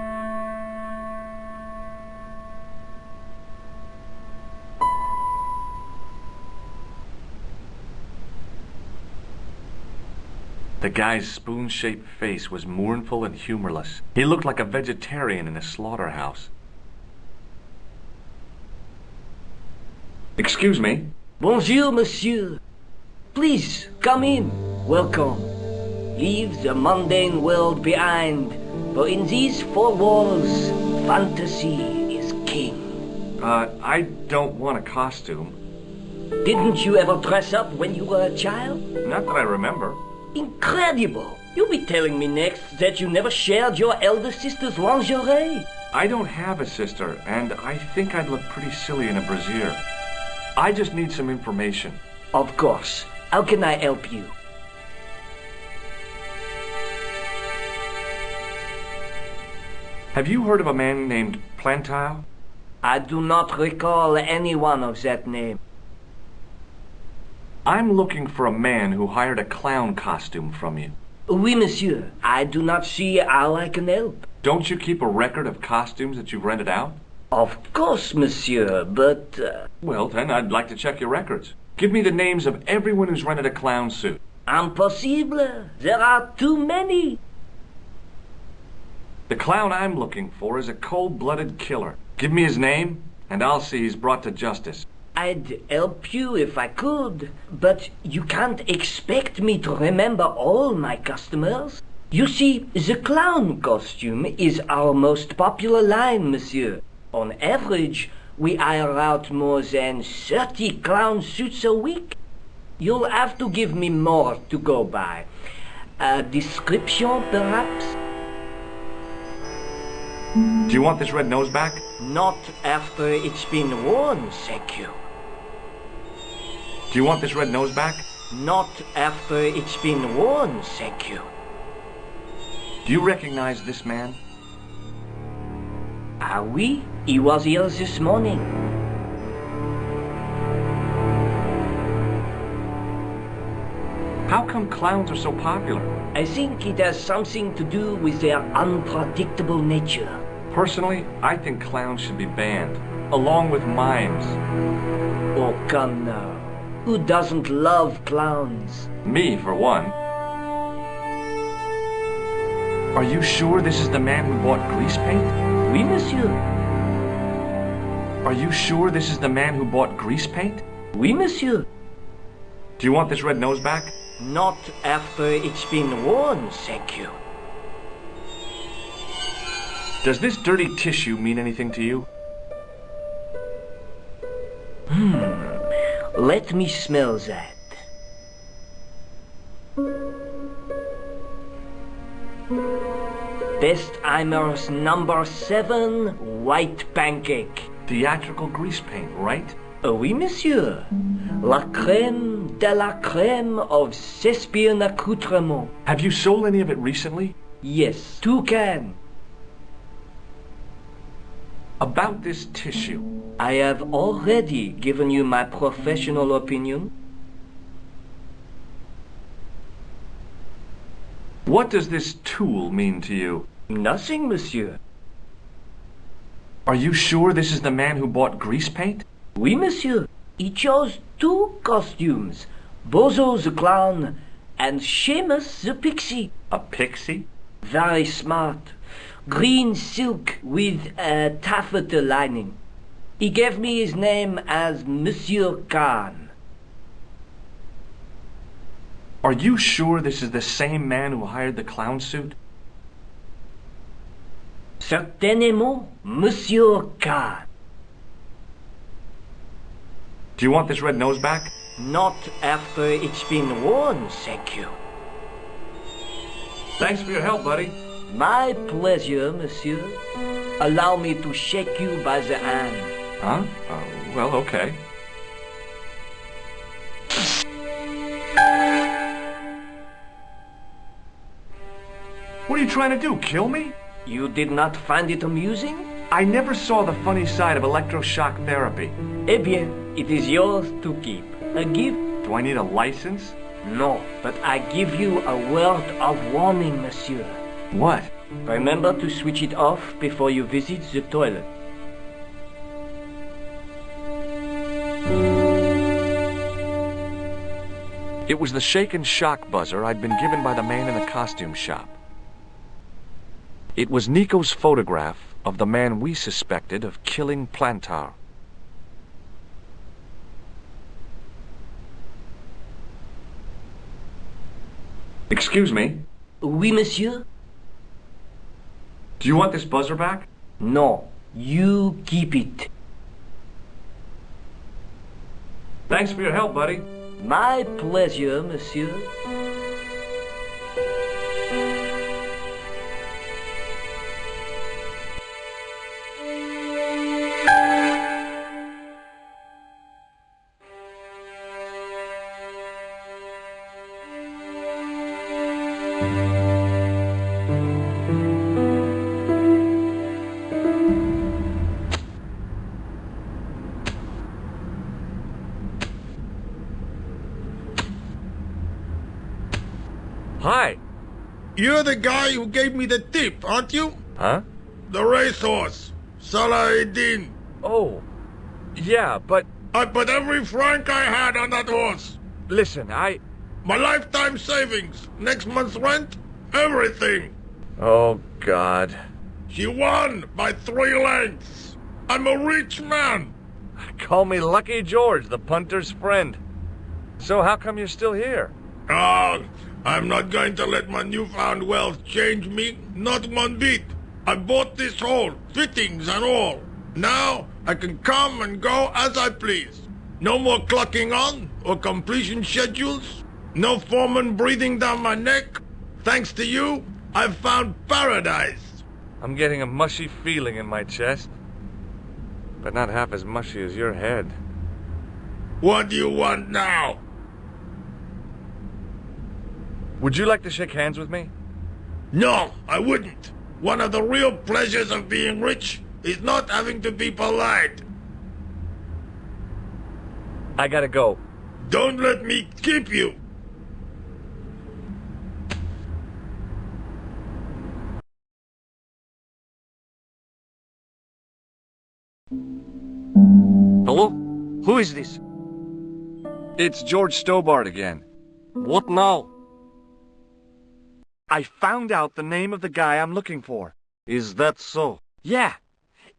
The guy's spoon-shaped face was mournful and humorless. He looked like a vegetarian in a slaughterhouse. Excuse me? Bonjour, monsieur. Please, come in. Welcome. Leave the mundane world behind, for in these four walls, fantasy is king. I don't want a costume. Didn't you ever dress up when you were a child? Not that I remember. Incredible! You'll be telling me next that you never shared your elder sister's lingerie. I don't have a sister, and I think I'd look pretty silly in a brassiere. I just need some information. Of course. How can I help you? Have you heard of a man named Plantile? I do not recall anyone of that name. I'm looking for a man who hired a clown costume from you. Oui, monsieur. I do not see how I can help. Don't you keep a record of costumes that you've rented out? Of course, monsieur, but... Well, then, I'd like to check your records. Give me the names of everyone who's rented a clown suit. Impossible. There are too many. The clown I'm looking for is a cold-blooded killer. Give me his name, and I'll see he's brought to justice. I'd help you if I could, but you can't expect me to remember all my customers. You see, the clown costume is our most popular line, monsieur. On average, we hire out more than 30 clown suits a week. You'll have to give me more to go by. A description, perhaps? Do you want this red nose back? Not after it's been worn, thank you. Do you want this red nose back? Not after it's been worn, thank you. Do you recognize this man? Ah oui, he was here this morning. How come clowns are so popular? I think it has something to do with their unpredictable nature. Personally, I think clowns should be banned, along with mimes. Oh, come now. Who doesn't love clowns? Me, for one. Are you sure this is the man who bought grease paint? Oui, monsieur. Are you sure this is the man who bought grease paint? Oui, monsieur. Do you want this red nose back? Not after it's been worn, thank you. Does this dirty tissue mean anything to you? Let me smell that. Bestheimer's number 7 white pancake. Theatrical grease paint, right? Oui, monsieur. La crème de la crème of Thespian accoutrement. Have you sold any of it recently? Yes, 2 cans. About this tissue. I have already given you my professional opinion. What does this tool mean to you? Nothing, monsieur. Are you sure this is the man who bought grease paint? Oui, monsieur. He chose 2 costumes. Bozo the clown and Seamus the pixie. A pixie? Very smart. Green silk with a taffeta lining. He gave me his name as Monsieur Khan. Are you sure this is the same man who hired the clown suit? Certainement, Monsieur Khan. Do you want this red nose back? Not after it's been worn, thank you. Thanks for your help, buddy. My pleasure, monsieur. Allow me to shake you by the hand. Huh? Well, okay. What are you trying to do, kill me? You did not find it amusing? I never saw the funny side of electroshock therapy. Eh bien, it is yours to keep. A gift? Do I need a license? No, but I give you a word of warning, monsieur. What? Remember to switch it off before you visit the toilet. It was the shake and shock buzzer I'd been given by the man in the costume shop. It was Nico's photograph of the man we suspected of killing Plantar. Excuse me? Oui, monsieur? Do you want this buzzer back? No, you keep it. Thanks for your help, buddy. My pleasure, monsieur. Hi. You're the guy who gave me the tip, aren't you? Huh? The racehorse. Salahedin. Oh, yeah, but... I put every franc I had on that horse. Listen, My lifetime savings, next month's rent, everything. Oh, God. She won by 3 lengths. I'm a rich man. Call me Lucky George, the punter's friend. So how come you're still here? Oh, I'm not going to let my newfound wealth change me, not one bit. I bought this hole, fittings and all. Now I can come and go as I please. No more clocking on or completion schedules. No foreman breathing down my neck. Thanks to you, I've found paradise. I'm getting a mushy feeling in my chest. But not half as mushy as your head. What do you want now? Would you like to shake hands with me? No, I wouldn't. One of the real pleasures of being rich is not having to be polite. I gotta go. Don't let me keep you. Hello? Who is this? It's George Stobart again. What now? I found out the name of the guy I'm looking for. Is that so? Yeah,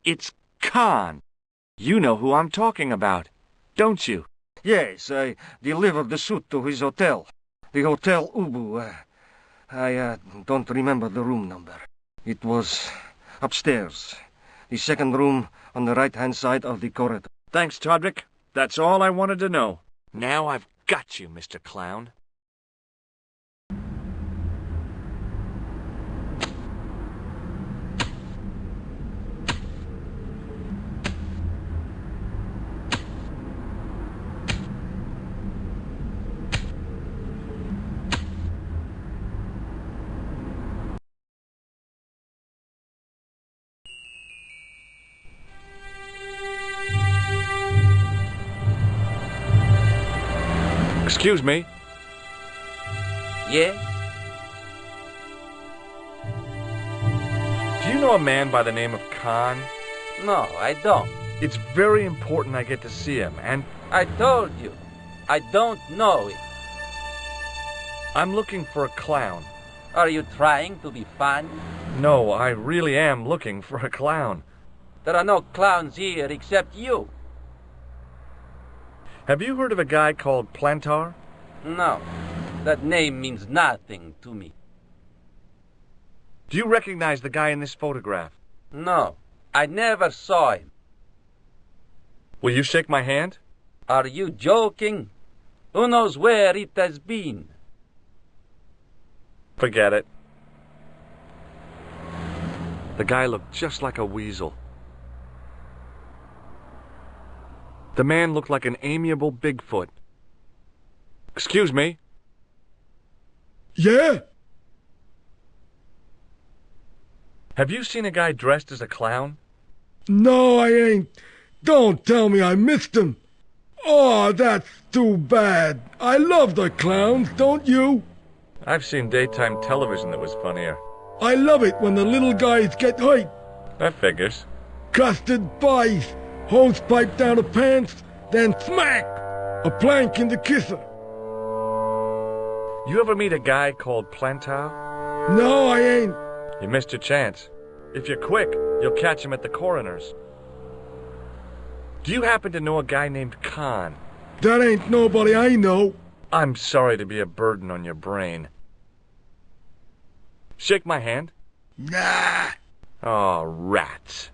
it's Khan. You know who I'm talking about, don't you? Yes, I delivered the suit to his hotel. The Hotel Ubu. I don't remember the room number. It was upstairs. The second room on the right-hand side of the corridor. Thanks, Todrick. That's all I wanted to know. Now I've got you, Mr. Clown. Excuse me. Yes? Do you know a man by the name of Khan? No, I don't. It's very important I get to see him, and I told you, I don't know it. I'm looking for a clown. Are you trying to be funny? No, I really am looking for a clown. There are no clowns here except you. Have you heard of a guy called Plantar? No, that name means nothing to me. Do you recognize the guy in this photograph? No, I never saw him. Will you shake my hand? Are you joking? Who knows where it has been? Forget it. The guy looked just like a weasel. The man looked like an amiable Bigfoot. Excuse me? Yeah? Have you seen a guy dressed as a clown? No, I ain't. Don't tell me I missed him. Oh, that's too bad. I love the clowns, don't you? I've seen daytime television that was funnier. I love it when the little guys get hurt. That figures. Custard pies, hose pipe down the pants, then smack! A plank in the kisser. You ever meet a guy called Plantar? No, I ain't. You missed your chance. If you're quick, you'll catch him at the coroner's. Do you happen to know a guy named Khan? That ain't nobody I know. I'm sorry to be a burden on your brain. Shake my hand. Nah. Oh, rats.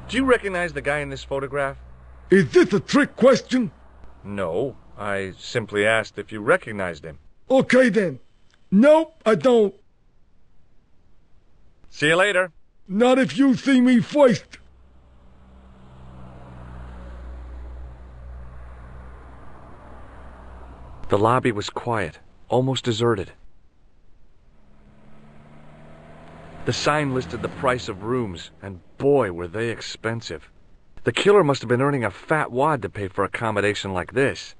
Do you recognize the guy in this photograph? Is this a trick question? No, I simply asked if you recognized him. Okay then. Nope, I don't. See you later. Not if you see me first. The lobby was quiet, almost deserted. The sign listed the price of rooms, and boy, were they expensive. The killer must have been earning a fat wad to pay for accommodation like this.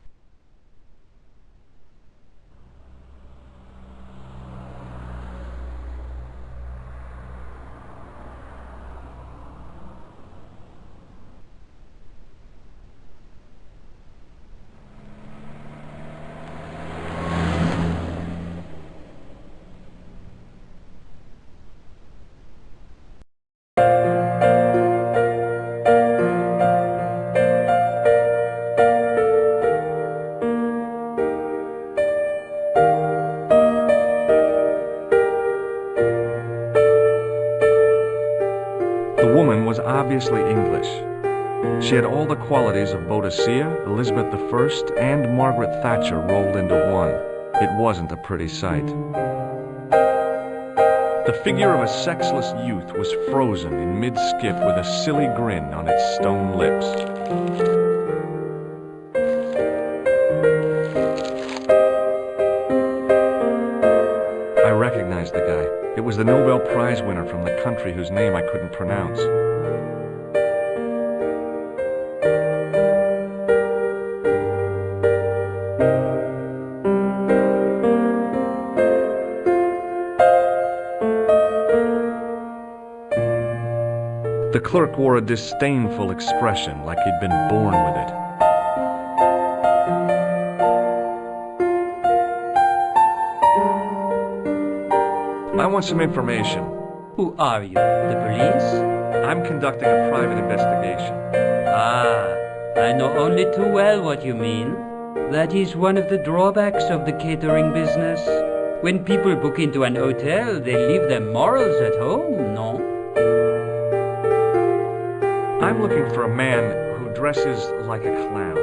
obviously English. She had all the qualities of Boadicea, Elizabeth I, and Margaret Thatcher rolled into one. It wasn't a pretty sight. The figure of a sexless youth was frozen in mid-skip with a silly grin on its stone lips. I recognized the guy. It was the Nobel Prize winner from the country whose name I couldn't pronounce. The clerk wore a disdainful expression, like he'd been born with it. I want some information. Who are you? The police? I'm conducting a private investigation. Ah, I know only too well what you mean. That is one of the drawbacks of the catering business. When people book into an hotel, they leave their morals at home, no? I'm looking for a man who dresses like a clown.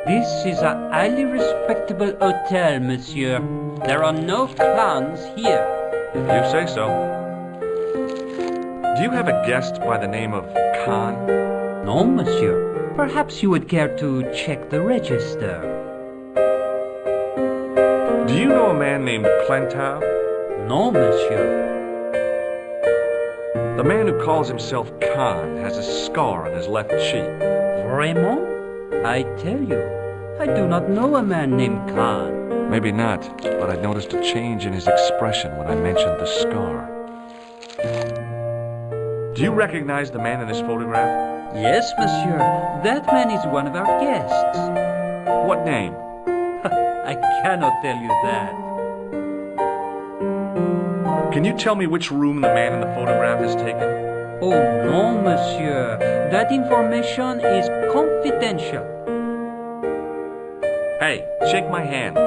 This is a highly respectable hotel, monsieur. There are no clowns here. If you say so. Do you have a guest by the name of Khan? No, monsieur. Perhaps you would care to check the register. Do you know a man named Plantar? No, monsieur. The man who calls himself Khan has a scar on his left cheek. Vraiment? I tell you, I do not know a man named Khan. Maybe not, but I noticed a change in his expression when I mentioned the scar. Do you recognize the man in this photograph? Yes, monsieur. That man is one of our guests. What name? I cannot tell you that. Can you tell me which room the man in the photograph has taken? Oh, no, monsieur. That information is confidential. Hey, shake my hand.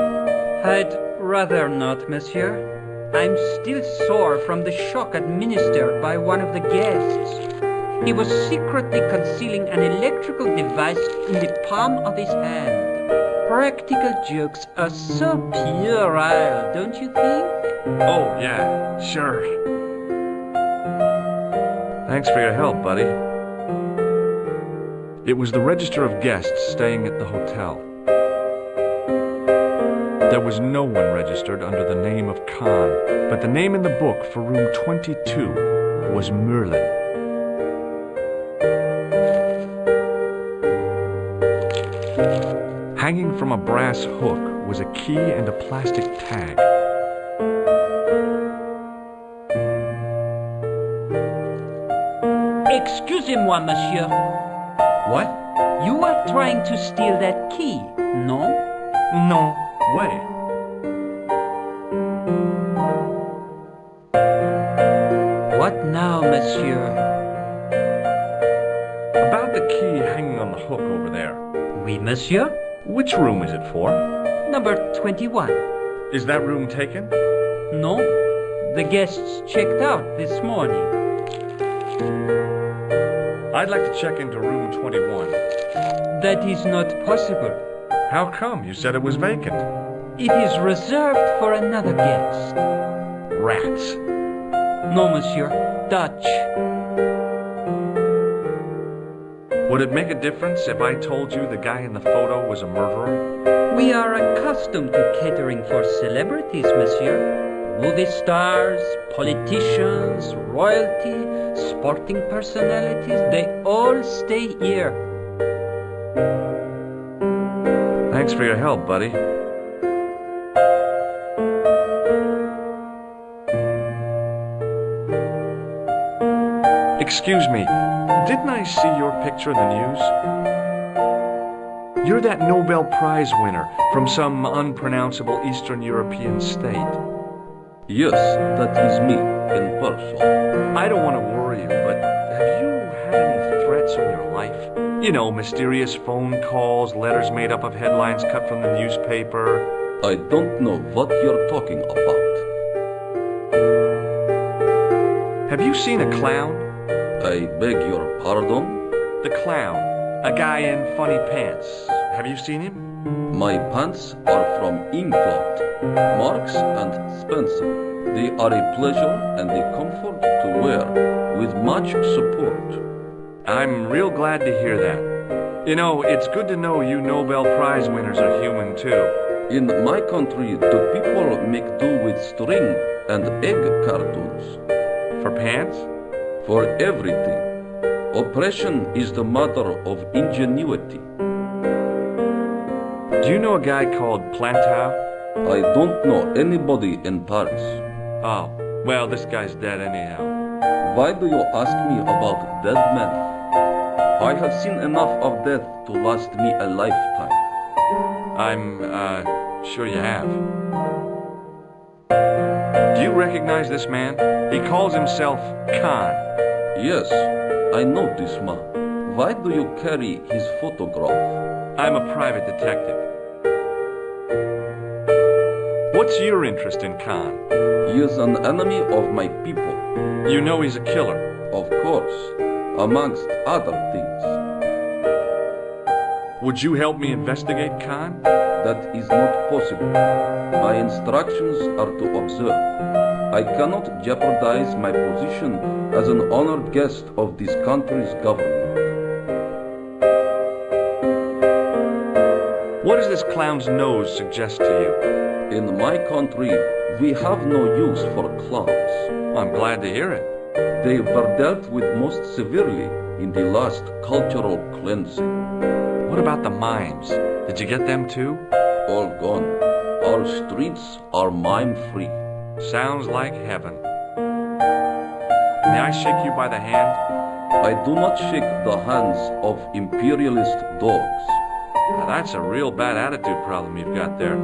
I'd rather not, monsieur. I'm still sore from the shock administered by one of the guests. He was secretly concealing an electrical device in the palm of his hand. Practical jokes are so puerile, don't you think? Oh, yeah, sure. Thanks for your help, buddy. It was the register of guests staying at the hotel. There was no one registered under the name of Khan, but the name in the book for room 22 was Merlin. Hanging from a brass hook was a key and a plastic tag. Excusez-moi, monsieur. What? You are trying to steal that key, no? No way. What now, monsieur? About the key hanging on the hook over there. Oui, monsieur. Which room is it for? Number 21. Is that room taken? No. The guests checked out this morning. I'd like to check into room 21. That is not possible. How come? You said it was vacant. It is reserved for another guest. Rats. No, monsieur. Dutch. Would it make a difference if I told you the guy in the photo was a murderer? We are accustomed to catering for celebrities, monsieur. Movie stars, politicians, royalty, sporting personalities, they all stay here. Thanks for your help, buddy. Excuse me, didn't I see your picture in the news? You're that Nobel Prize winner from some unpronounceable Eastern European state. Yes, that is me, in person. I don't want to worry you, but have you had any threats on your life? You know, mysterious phone calls, letters made up of headlines cut from the newspaper. I don't know what you're talking about. Have you seen a clown? I beg your pardon? The clown. A guy in funny pants. Have you seen him? My pants are from Inclot, Marks and Spencer. They are a pleasure and a comfort to wear, with much support. I'm real glad to hear that. You know, it's good to know you Nobel Prize winners are human too. In my country, the people make do with string and egg cartoons. For pants? For everything. Oppression is the mother of ingenuity. Do you know a guy called Plantow? I don't know anybody in Paris. Oh, well, this guy's dead anyhow. Why do you ask me about dead men? I have seen enough of death to last me a lifetime. I'm, sure you have. Do you recognize this man? He calls himself Khan. Yes, I know this man. Why do you carry his photograph? I'm a private detective. What's your interest in Khan? He is an enemy of my people. You know he's a killer. Of course, amongst other things. Would you help me investigate Khan? That is not possible. My instructions are to observe. I cannot jeopardize my position as an honored guest of this country's government. What does this clown's nose suggest to you? In my country, we have no use for clowns. I'm glad to hear it. They were dealt with most severely in the last cultural cleansing. What about the mimes? Did you get them too? All gone. Our streets are mime-free. Sounds like heaven. May I shake you by the hand? I do not shake the hands of imperialist dogs. Now that's a real bad attitude problem you've got there.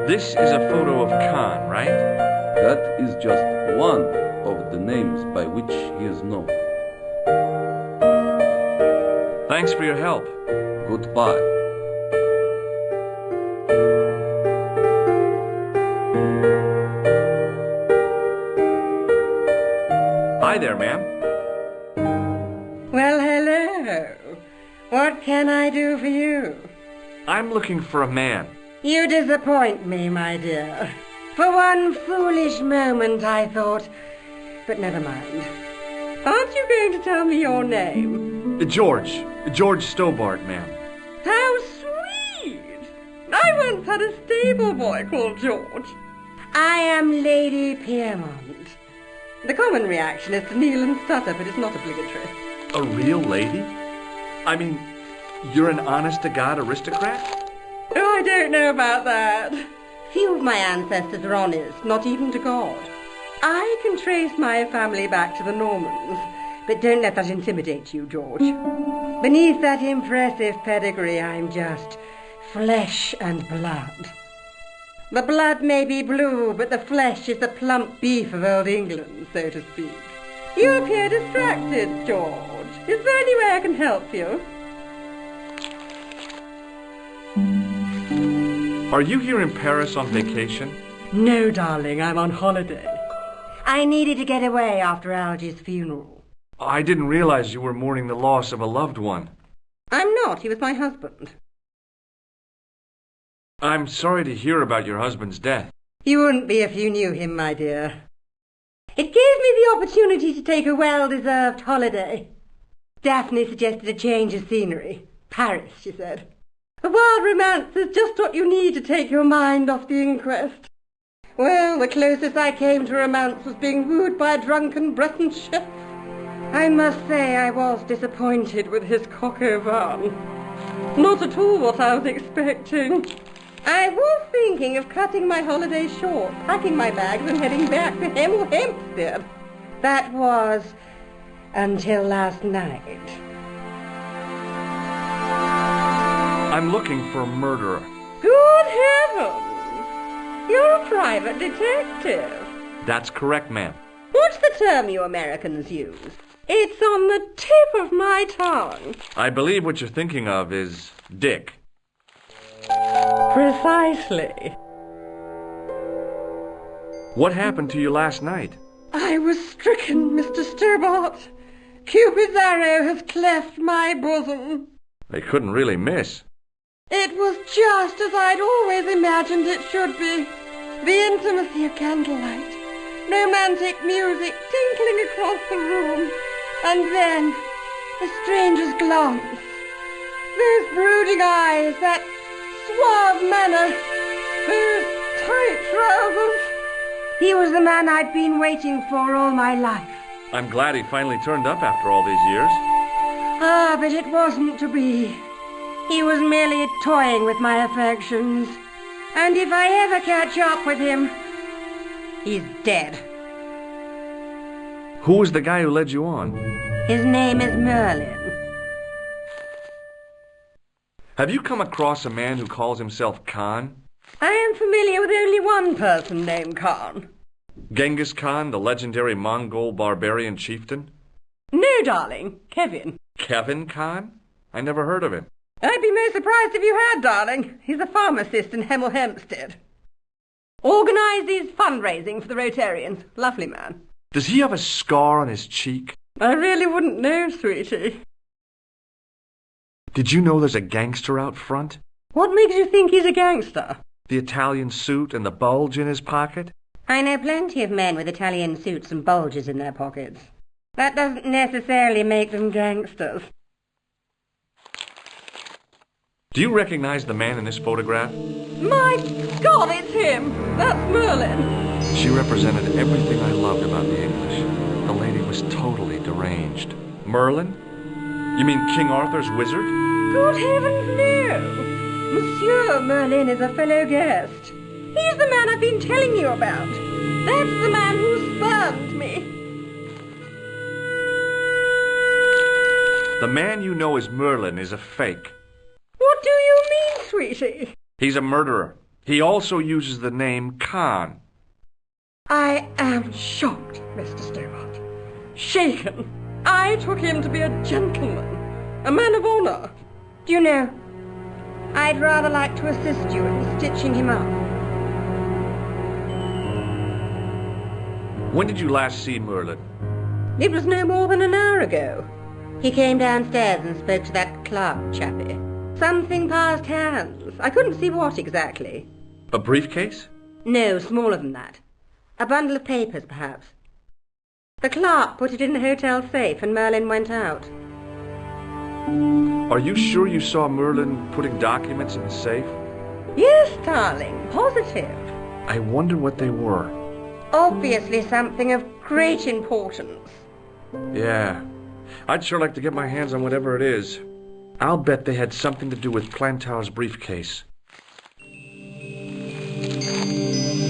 This is a photo of Khan, right? That is just one of the names by which he is known. Thanks for your help. Goodbye. Hi there, ma'am. Well, hello. What can I do for you? I'm looking for a man. You disappoint me, my dear. For one foolish moment I thought... But never mind. Aren't you going to tell me your name? George Stobart, ma'am. How sweet! I once had a stable boy called George. I am Lady Piermont. The common reaction is to kneel and stutter, but it's not obligatory. A real lady? I mean, you're an honest-to-God aristocrat? Oh, I don't know about that. Few of my ancestors are honest, not even to God. I can trace my family back to the Normans, but don't let that intimidate you, George. Beneath that impressive pedigree, I'm just flesh and blood. The blood may be blue, but the flesh is the plump beef of old England, so to speak. You appear distracted, George. Is there any way I can help you? Are you here in Paris on vacation? No, darling, I'm on holiday. I needed to get away after Algy's funeral. I didn't realize you were mourning the loss of a loved one. I'm not. He was my husband. I'm sorry to hear about your husband's death. You wouldn't be if you knew him, my dear. It gave me the opportunity to take a well-deserved holiday. Daphne suggested a change of scenery. Paris, she said. A wild romance is just what you need to take your mind off the inquest. Well, the closest I came to romance was being wooed by a drunken Breton chef. I must say I was disappointed with his coq au vin. Not at all what I was expecting. I was thinking of cutting my holiday short, packing my bags and heading back to Hempstead. That was until last night. I'm looking for a murderer. Good heavens! You're a private detective. That's correct, ma'am. What's the term you Americans use? It's on the tip of my tongue. I believe what you're thinking of is Dick. Precisely. What happened to you last night? I was stricken, Mr. Stobart. Cupid's arrow has cleft my bosom. They couldn't really miss. It was just as I'd always imagined it should be. The intimacy of candlelight, romantic music tinkling across the room, and then the stranger's glance. Those brooding eyes, that suave manner, those tight trousers. He was the man I'd been waiting for all my life. I'm glad he finally turned up after all these years. Ah, but it wasn't to be. He was merely toying with my affections. And if I ever catch up with him, he's dead. Who was the guy who led you on? His name is Merlin. Have you come across a man who calls himself Khan? I am familiar with only one person named Khan. Genghis Khan, the legendary Mongol barbarian chieftain? No, darling. Kevin. Kevin Khan? I never heard of him. I'd be most surprised if you had, darling. He's a pharmacist in Hemel Hempstead. Organises fundraising for the Rotarians. Lovely man. Does he have a scar on his cheek? I really wouldn't know, sweetie. Did you know there's a gangster out front? What makes you think he's a gangster? The Italian suit and the bulge in his pocket? I know plenty of men with Italian suits and bulges in their pockets. That doesn't necessarily make them gangsters. Do you recognize the man in this photograph? My God, it's him! That's Merlin! She represented everything I loved about the English. The lady was totally deranged. Merlin? You mean King Arthur's wizard? Good heavens, no! Monsieur Merlin is a fellow guest. He's the man I've been telling you about. That's the man who spurned me. The man you know as Merlin is a fake. What do you mean, sweetie? He's a murderer. He also uses the name Khan. I am shocked, Mr. Stobart. Shaken. I took him to be a gentleman, a man of honour. Do you know, I'd rather like to assist you in stitching him up. When did you last see Merlin? It was no more than an hour ago. He came downstairs and spoke to that clerk chappie. Something passed hands. I couldn't see what exactly. A briefcase? No, smaller than that. A bundle of papers, perhaps. The clerk put it in the hotel safe and Merlin went out. Are you sure you saw Merlin putting documents in the safe? Yes, darling. Positive. I wonder what they were. Obviously something of great importance. Yeah. I'd sure like to get my hands on whatever it is. I'll bet they had something to do with Plantar's briefcase.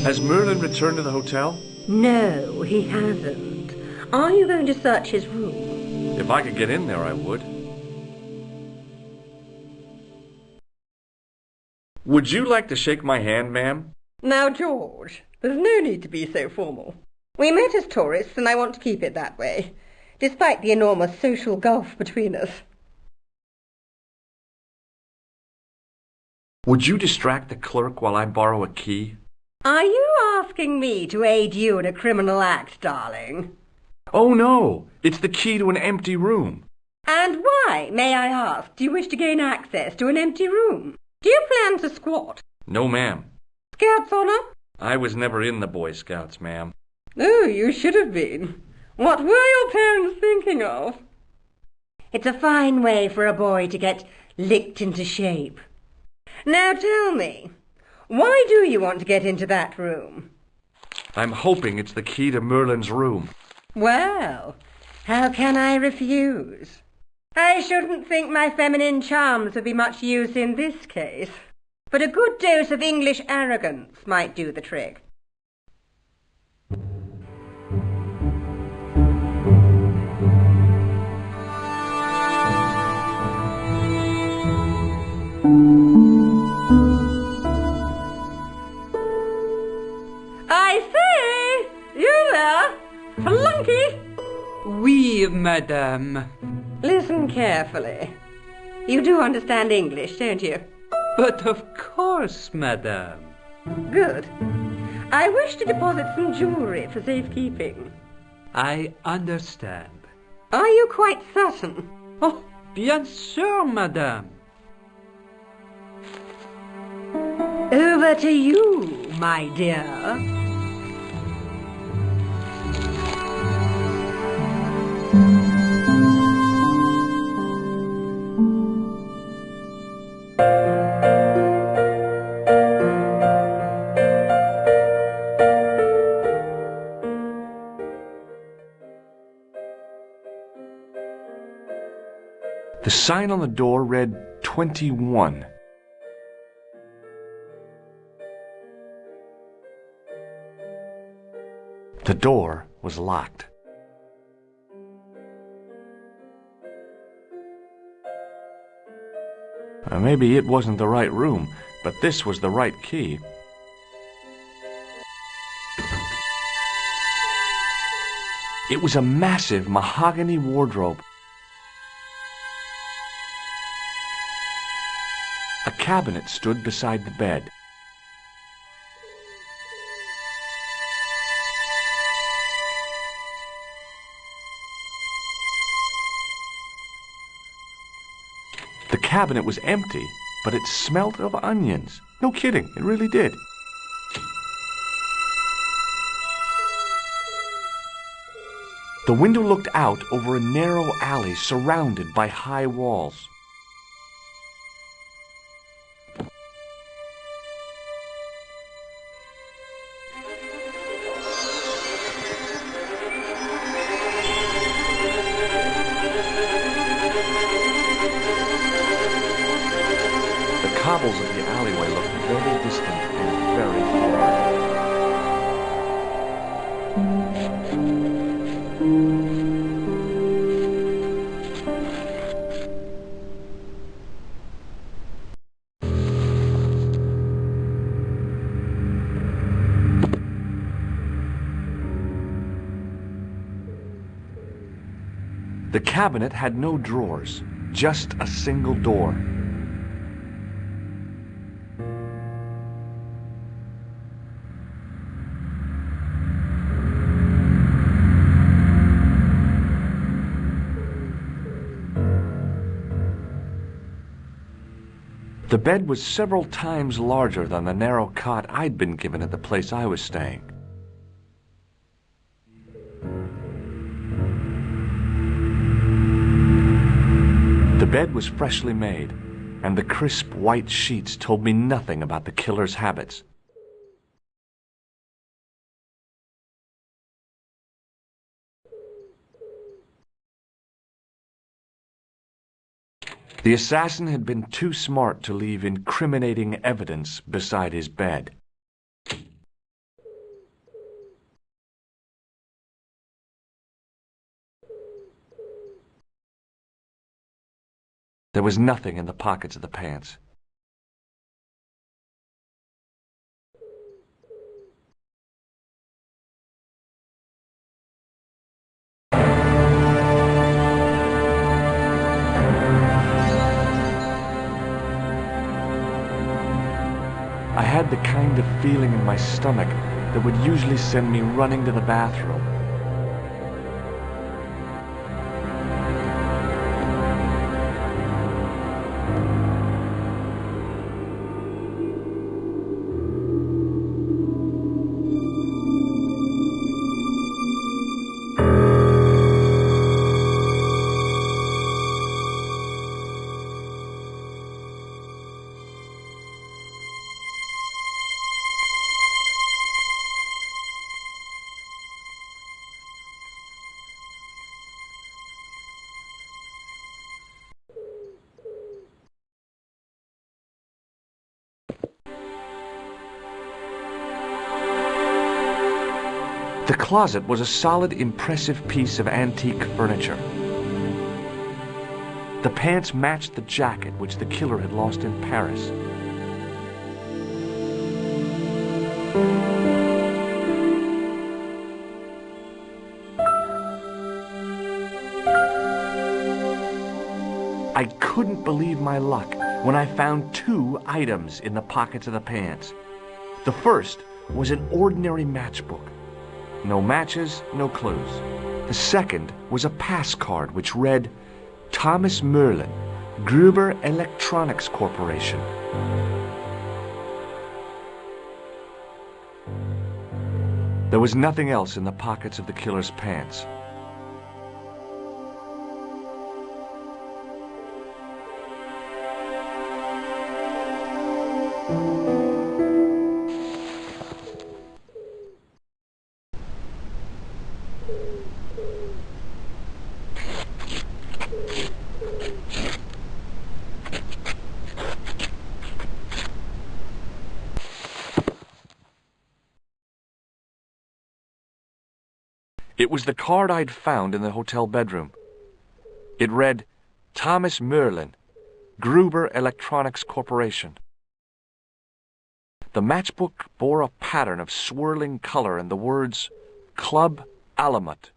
Has Merlin returned to the hotel? No, he hasn't. Are you going to search his room? If I could get in there, I would. Would you like to shake my hand, ma'am? Now, George, there's no need to be so formal. We met as tourists, and I want to keep it that way, despite the enormous social gulf between us. Would you distract the clerk while I borrow a key? Are you asking me to aid you in a criminal act, darling? Oh, no. It's the key to an empty room. And why, may I ask, do you wish to gain access to an empty room? Do you plan to squat? No, ma'am. Scouts honour? I was never in the Boy Scouts, ma'am. Oh, you should have been. What were your parents thinking of? It's a fine way for a boy to get licked into shape. Now tell me, why do you want to get into that room? I'm hoping it's the key to Merlin's room. Well, how can I refuse? I shouldn't think my feminine charms would be much use in this case, but a good dose of English arrogance might do the trick. I say! You there? Flunky! Oui, madame. Listen carefully. You do understand English, don't you? But of course, madame. Good. I wish to deposit some jewellery for safekeeping. I understand. Are you quite certain? Oh, bien sûr, madame. Over to you, my dear. The sign on the door read 21. The door was locked. Maybe it wasn't the right room, but this was the right key. It was a massive mahogany wardrobe. A cabinet stood beside the bed. The cabinet was empty, but it smelt of onions. No kidding, it really did. The window looked out over a narrow alley surrounded by high walls. The cobbles of the alleyway looked very distant and very far. The cabinet had no drawers, just a single door. The bed was several times larger than the narrow cot I'd been given at the place I was staying. The bed was freshly made, and the crisp white sheets told me nothing about the killer's habits. The assassin had been too smart to leave incriminating evidence beside his bed. There was nothing in the pockets of the pants. I had the kind of feeling in my stomach that would usually send me running to the bathroom. The closet was a solid, impressive piece of antique furniture. The pants matched the jacket which the killer had lost in Paris. I couldn't believe my luck when I found two items in the pockets of the pants. The first was an ordinary matchbook. No matches, no clues. The second was a pass card which read, Thomas Merlin, Gruber Electronics Corporation. There was nothing else in the pockets of the killer's pants. It was the card I'd found in the hotel bedroom. It read, Thomas Merlin, Gruber Electronics Corporation. The matchbook bore a pattern of swirling color and the words, Club Alamut.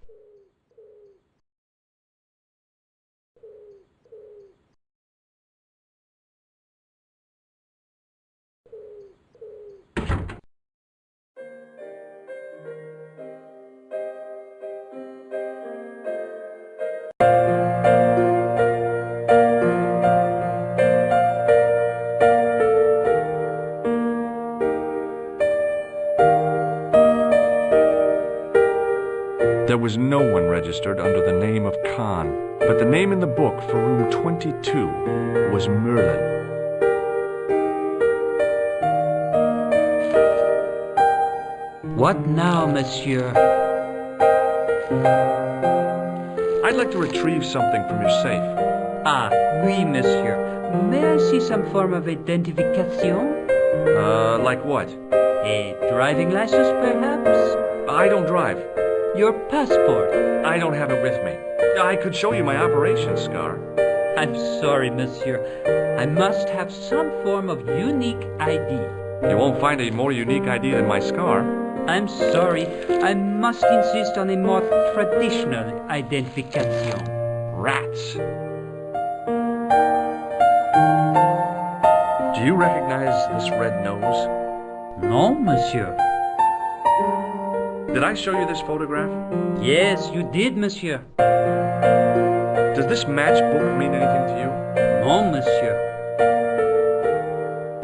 There was no one registered under the name of Khan, but the name in the book for room 22 was Merlin. What now, monsieur? I'd like to retrieve something from your safe. Ah, oui, monsieur. May I see some form of identification? Like what? A driving license, perhaps? I don't drive. Your passport? I don't have it with me. I could show you my operation scar. I'm sorry, monsieur. I must have some form of unique ID. You won't find a more unique ID than my scar. I'm sorry. I must insist on a more traditional identification. Rats. Do you recognize this red nose? No, monsieur. Did I show you this photograph? Yes, you did, monsieur. Does this matchbook mean anything to you? No, monsieur.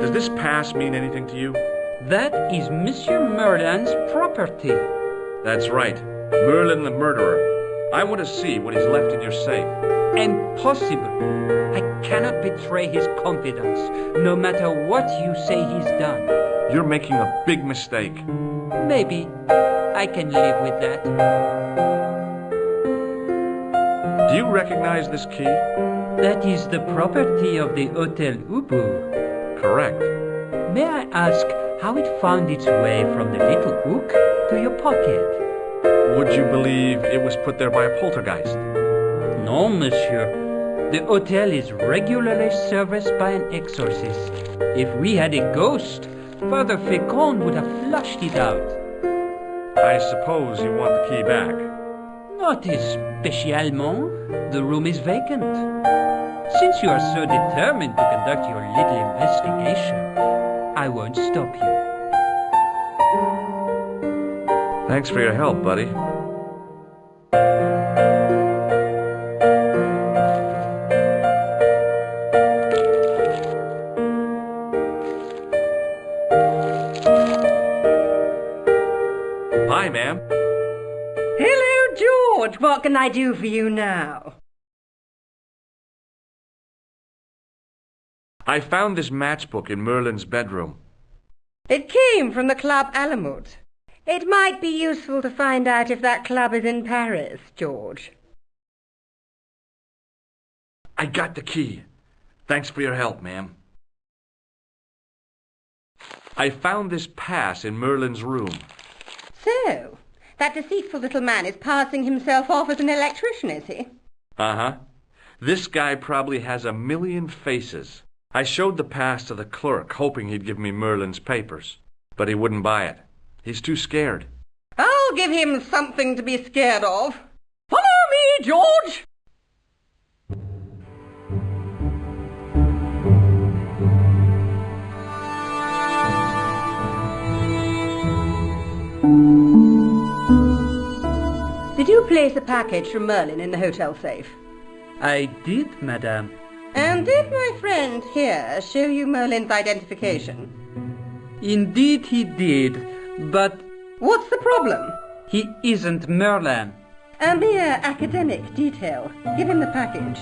Does this pass mean anything to you? That is Monsieur Merlin's property. That's right. Merlin the murderer. I want to see what he's left in your safe. Impossible. I cannot betray his confidence, no matter what you say he's done. You're making a big mistake. Maybe. I can live with that. Do you recognize this key? That is the property of the Hotel Ubu. Correct. May I ask how it found its way from the little hook to your pocket? Would you believe it was put there by a poltergeist? No, monsieur. The hotel is regularly serviced by an exorcist. If we had a ghost, Father Fécond would have flushed it out. I suppose you want the key back. Not spécialement. The room is vacant. Since you are so determined to conduct your little investigation, I won't stop you. Thanks for your help, buddy. Hi, ma'am. Hello, George. What can I do for you now? I found this matchbook in Merlin's bedroom. It came from the Club Alamut. It might be useful to find out if that club is in Paris, George. I got the key. Thanks for your help, ma'am. I found this pass in Merlin's room. So, that deceitful little man is passing himself off as an electrician, is he? Uh-huh. This guy probably has a million faces. I showed the pass to the clerk, hoping he'd give me Merlin's papers. But he wouldn't buy it. He's too scared. I'll give him something to be scared of. Follow me, George! place a package from Merlin in the hotel safe? I did, madame. And did my friend here show you Merlin's identification? Indeed he did, but... What's the problem? He isn't Merlin. A mere academic detail. Give him the package.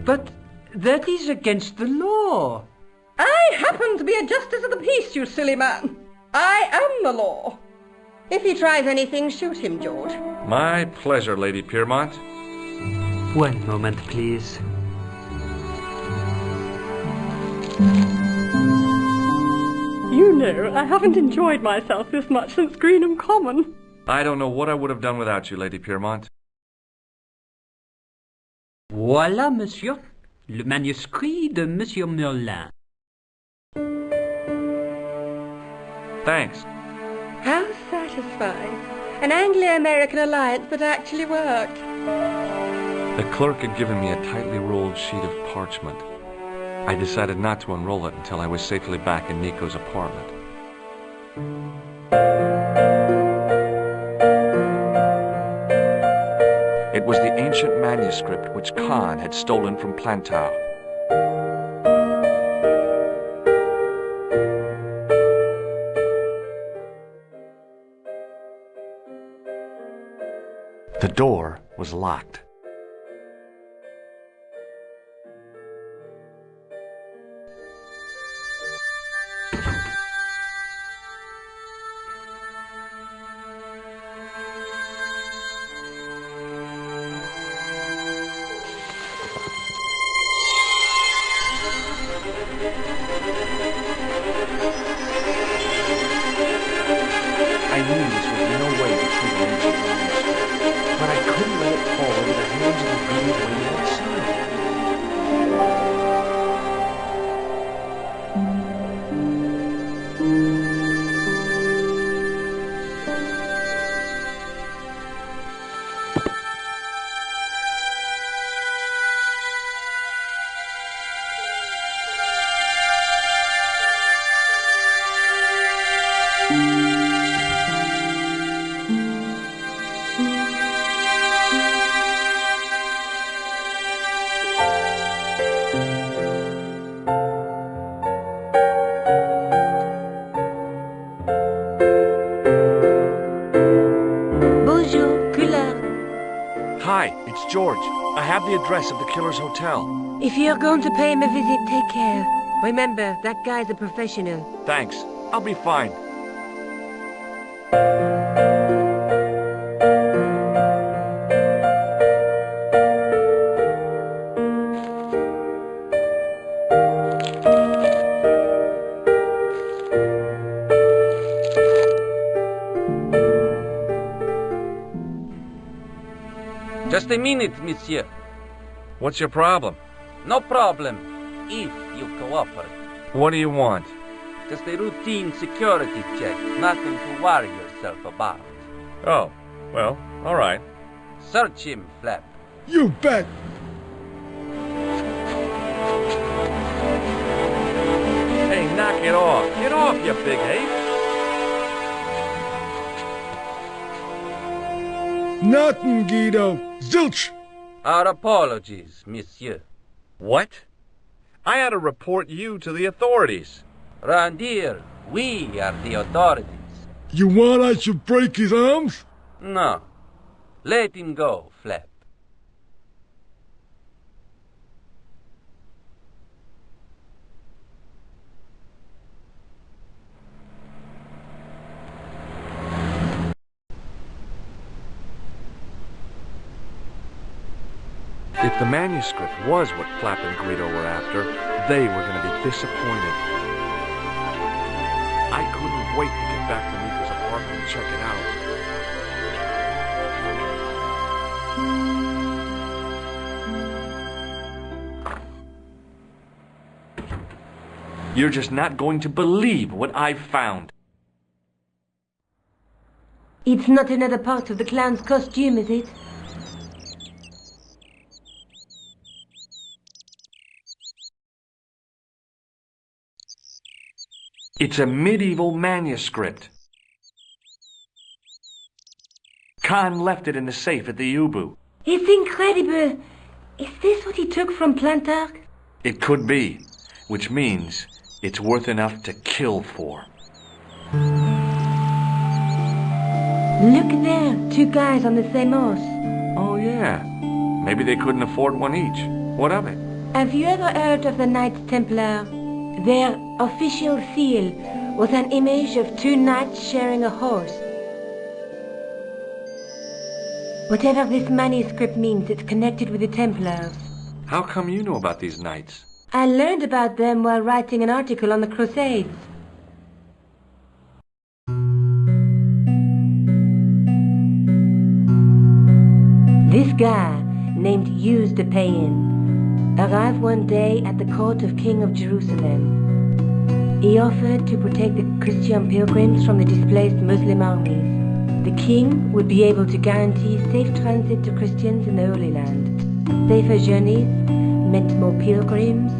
But that is against the law. I happen to be a justice of the peace, you silly man. I am the law. If he tries anything, shoot him, George. My pleasure, Lady Piermont. One moment, please. You know, I haven't enjoyed myself this much since Greenham Common. I don't know what I would have done without you, Lady Piermont. Voilà, monsieur. Le manuscrit de Monsieur Merlin. Thanks. How satisfying. An Anglo-American alliance that actually worked. The clerk had given me a tightly rolled sheet of parchment. I decided not to unroll it until I was safely back in Nico's apartment. It was the ancient manuscript which Khan had stolen from Plantow. The door was locked. I knew this was no way to treat an ancient manuscript, but I couldn't let it fall into the hands of the greedy waiting outside. Hi, it's George. I have the address of the killer's hotel. If you're going to pay him a visit, take care. Remember, that guy's a professional. Thanks. I'll be fine. Just a minute, monsieur. What's your problem? No problem, if you cooperate. What do you want? Just a routine security check, nothing to worry yourself about. Oh, well, all right. Search him, Flap. You bet! Hey, knock it off. Get off, you big ape. Nothing, Guido. Zilch! Our apologies, monsieur. What? I had to report you to the authorities. Round here, we are the authorities. You want I should break his arms? No. Let him go, Flap. If the manuscript was what Flap and Guido were after, they were going to be disappointed. I couldn't wait to get back to Nico's apartment and check it out. You're just not going to believe what I've found. It's not another part of the clown's costume, is it? It's a medieval manuscript. Khan left it in the safe at the Ubu. It's incredible. Is this what he took from Plantark? It could be, which means it's worth enough to kill for. Look there, two guys on the same horse. Oh, yeah. Maybe they couldn't afford one each. What of it? Have you ever heard of the Knights Templar? Their official seal was an image of two knights sharing a horse. Whatever this manuscript means, it's connected with the Templars. How come you know about these knights? I learned about them while writing an article on the Crusades. This guy, named Hughes de Payen, arrived one day at the court of King of Jerusalem. He offered to protect the Christian pilgrims from the displaced Muslim armies. The king would be able to guarantee safe transit to Christians in the Holy Land. Safer journeys meant more pilgrims,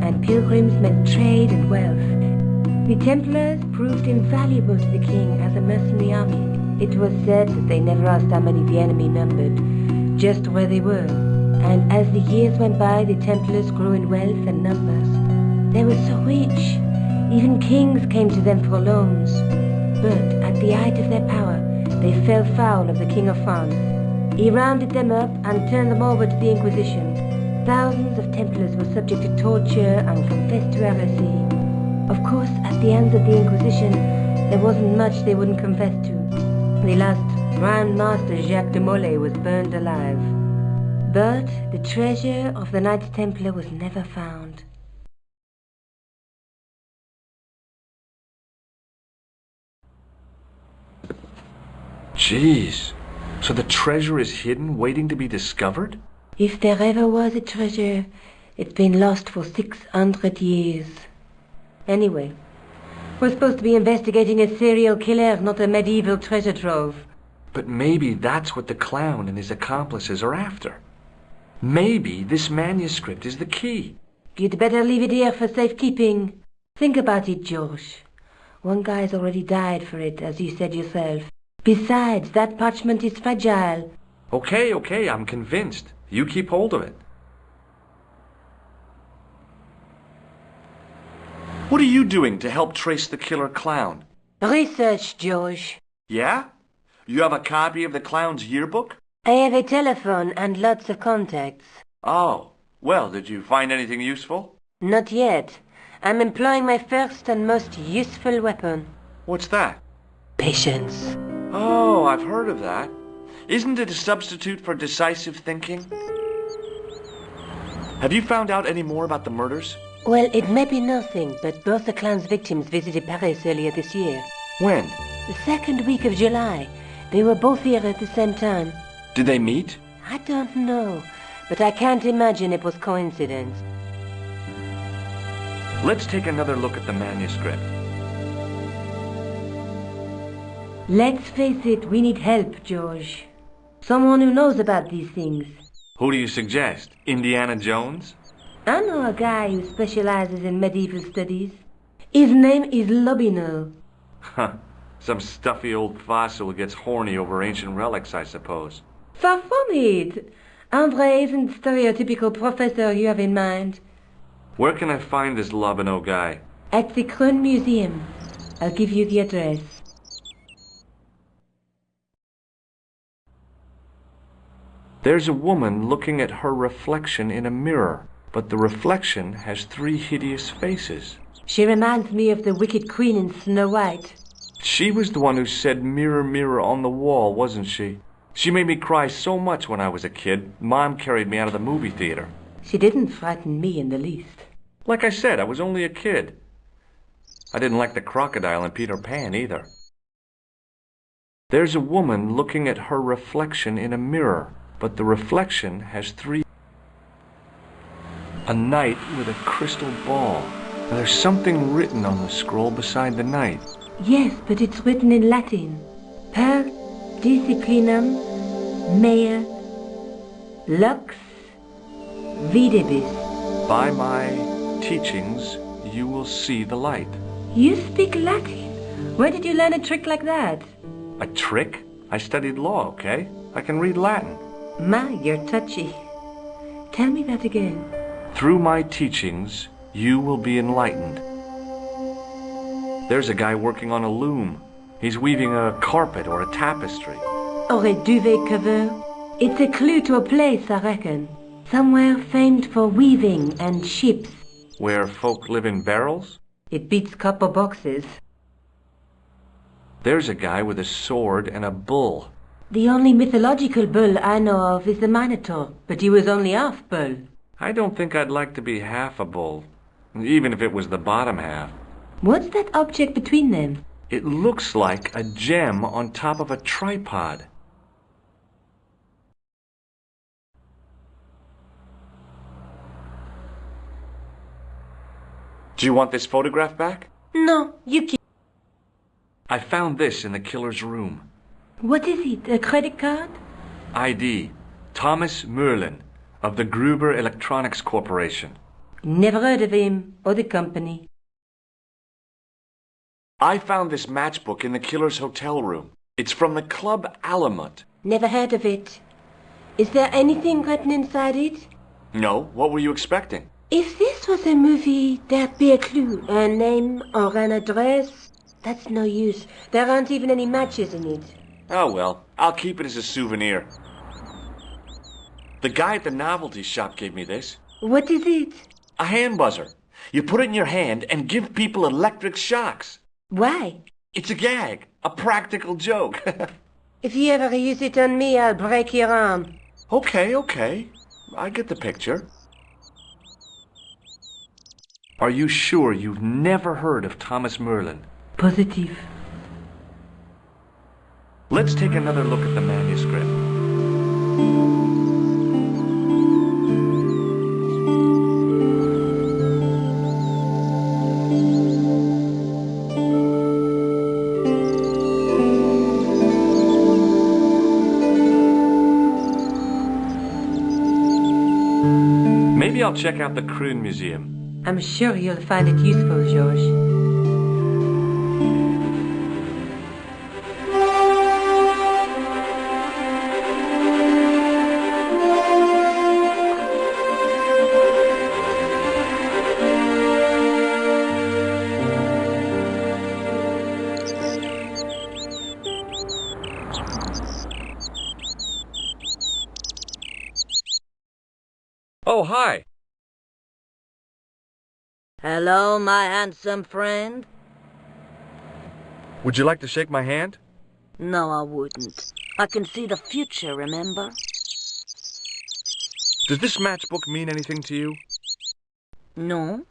and pilgrims meant trade and wealth. The Templars proved invaluable to the king as a mercenary army. It was said that they never asked how many the enemy numbered, just where they were. And as the years went by, the Templars grew in wealth and numbers. They were so rich, even kings came to them for loans. But at the height of their power, they fell foul of the King of France. He rounded them up and turned them over to the Inquisition. Thousands of Templars were subject to torture and confessed to heresy. Of course, at the hands of the Inquisition, there wasn't much they wouldn't confess to. The last Grand Master Jacques de Molay was burned alive. But the treasure of the Knights Templar was never found. Jeez. So the treasure is hidden, waiting to be discovered? If there ever was a treasure, it's been lost for 600 years. Anyway, we're supposed to be investigating a serial killer, not a medieval treasure trove. But maybe that's what the clown and his accomplices are after. Maybe this manuscript is the key. You'd better leave it here for safekeeping. Think about it, George. One guy's already died for it, as you said yourself. Besides, that parchment is fragile. Okay, I'm convinced. You keep hold of it. What are you doing to help trace the killer clown? Research, George. Yeah? You have a copy of the clown's yearbook? I have a telephone and lots of contacts. Oh, well, did you find anything useful? Not yet. I'm employing my first and most useful weapon. What's that? Patience. Oh, I've heard of that. Isn't it a substitute for decisive thinking? Have you found out any more about the murders? Well, it may be nothing, but both the clown's victims visited Paris earlier this year. When? The second week of July. They were both here at the same time. Did they meet? I don't know, but I can't imagine it was coincidence. Let's take another look at the manuscript. Let's face it, we need help, George. Someone who knows about these things. Who do you suggest? Indiana Jones? I know a guy who specializes in medieval studies. His name is Lobino. Huh. Some stuffy old fossil who gets horny over ancient relics, I suppose. Far from it. Andre isn't the stereotypical professor you have in mind. Where can I find this Lobino guy? At the Krön Museum. I'll give you the address. There's a woman looking at her reflection in a mirror, but the reflection has 3 hideous faces. She reminds me of the wicked queen in Snow White. She was the one who said, "Mirror, mirror on the wall," wasn't she? She made me cry so much when I was a kid, Mom carried me out of the movie theater. She didn't frighten me in the least. Like I said, I was only a kid. I didn't like the crocodile in Peter Pan either. There's a woman looking at her reflection in a mirror, but the reflection has 3. A knight with a crystal ball. Now, there's something written on the scroll beside the knight. Yes, but it's written in Latin. Per disciplinam mea lux videbis. By my teachings, you will see the light. You speak Latin? Where did you learn a trick like that? A trick? I studied law, okay? I can read Latin. My, you're touchy. Tell me that again. Through my teachings, you will be enlightened. There's a guy working on a loom. He's weaving a carpet or a tapestry. Or a duvet cover. It's a clue to a place, I reckon. Somewhere famed for weaving and ships. Where folk live in barrels? It beats copper boxes. There's a guy with a sword and a bull. The only mythological bull I know of is the Minotaur, but he was only half bull. I don't think I'd like to be half a bull, even if it was the bottom half. What's that object between them? It looks like a gem on top of a tripod. Do you want this photograph back? No, you keep. I found this in the killer's room. What is it, a credit card? ID, Thomas Merlin, of the Gruber Electronics Corporation. Never heard of him or the company. I found this matchbook in the killer's hotel room. It's from the Club Alamut. Never heard of it. Is there anything written inside it? No, what were you expecting? If this was a movie, there'd be a clue, a name or an address. That's no use. There aren't even any matches in it. Oh well, I'll keep it as a souvenir. The guy at the novelty shop gave me this. What is it? A hand buzzer. You put it in your hand and give people electric shocks. Why? It's a gag, a practical joke. If you ever use it on me, I'll break your arm. Okay. I get the picture. Are you sure you've never heard of Thomas Merlin? Positive. Let's take another look at the manuscript. Maybe I'll check out the Kroon Museum. I'm sure you'll find it useful, George. Oh, hi. Hello, my handsome friend. Would you like to shake my hand? No, I wouldn't. I can see the future, remember? Does this matchbook mean anything to you? No,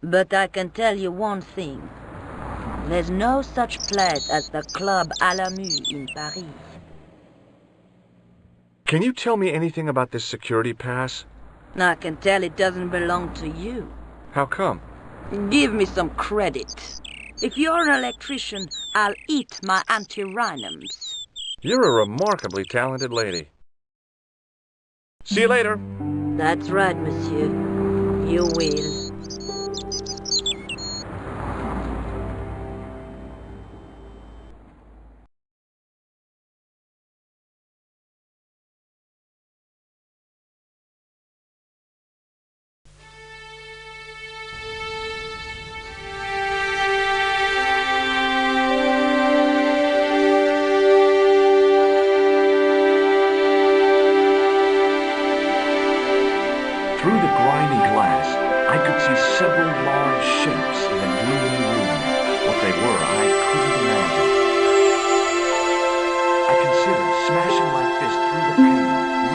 but I can tell you one thing. There's no such place as the Club Alamut in Paris. Can you tell me anything about this security pass? I can tell it doesn't belong to you. How come? Give me some credit. If you're an electrician, I'll eat my antirhinums. You're a remarkably talented lady. See you later. That's right, monsieur. You will. Through the grimy glass, I could see several large shapes in the gloomy room. What they were, I couldn't imagine. I considered smashing my fist through the pane,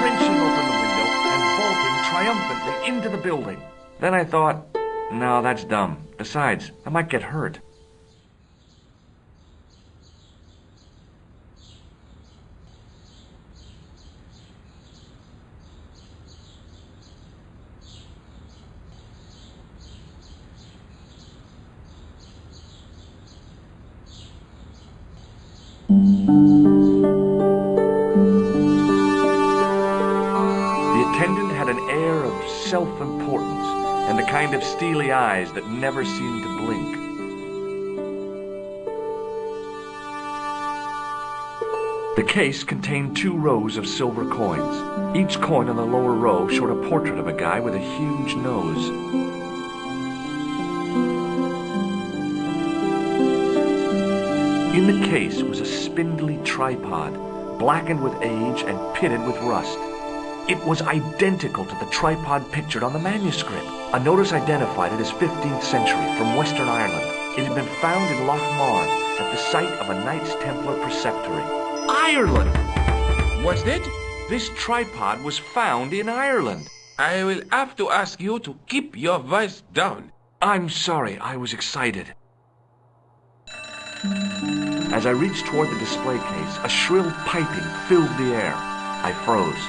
wrenching open the window, and vaulting triumphantly into the building. Then I thought, no, that's dumb. Besides, I might get hurt. The attendant had an air of self-importance and the kind of steely eyes that never seemed to blink. The case contained 2 rows of silver coins. Each coin on the lower row showed a portrait of a guy with a huge nose. In the case was a spindly tripod, blackened with age and pitted with rust. It was identical to the tripod pictured on the manuscript. A notice identified it as 15th century from Western Ireland. It had been found in Loch Marn at the site of a Knights Templar preceptory. Ireland! What's that? This tripod was found in Ireland. I will have to ask you to keep your voice down. I'm sorry, I was excited. As I reached toward the display case, a shrill piping filled the air. I froze,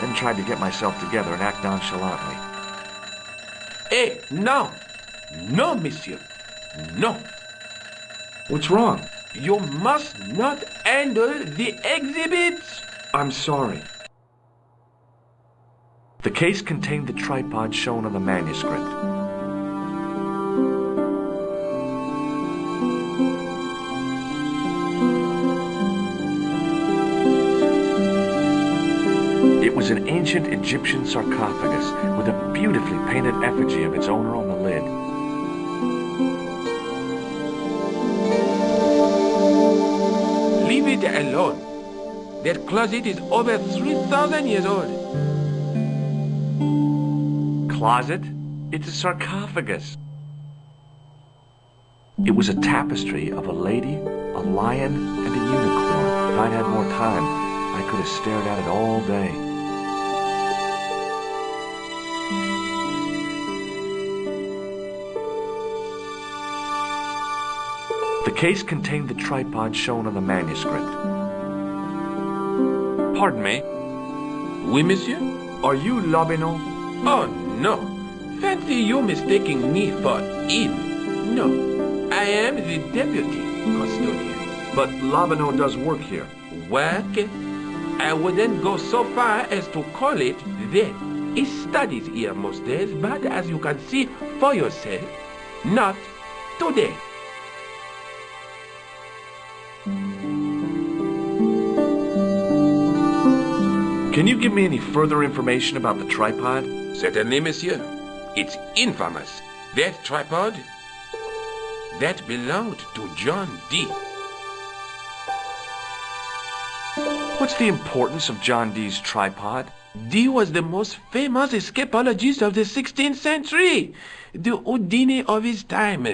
then tried to get myself together and act nonchalantly. Hey, no! No, monsieur. No. What's wrong? You must not handle the exhibits. I'm sorry. The case contained the tripod shown on the manuscript. It was an ancient Egyptian sarcophagus with a beautifully painted effigy of its owner on the lid. Leave it alone. That closet is over 3,000 years old. Closet? It's a sarcophagus. It was a tapestry of a lady, a lion, and a unicorn. If I'd had more time, I could have stared at it all day. The case contained the tripod shown on the manuscript. Pardon me? Oui, monsieur? Are you Lobineau? Oh, no. Fancy you mistaking me for him. No, I am the deputy custodian. But Lobineau does work here. Work? I wouldn't go so far as to call it that. He studies here most days, but as you can see for yourself, not today. Can you give me any further information about the tripod? Certainly, monsieur. It's infamous. That tripod, that belonged to John Dee. What's the importance of John Dee's tripod? Dee was the most famous escapologist of the 16th century. The Houdini of his time.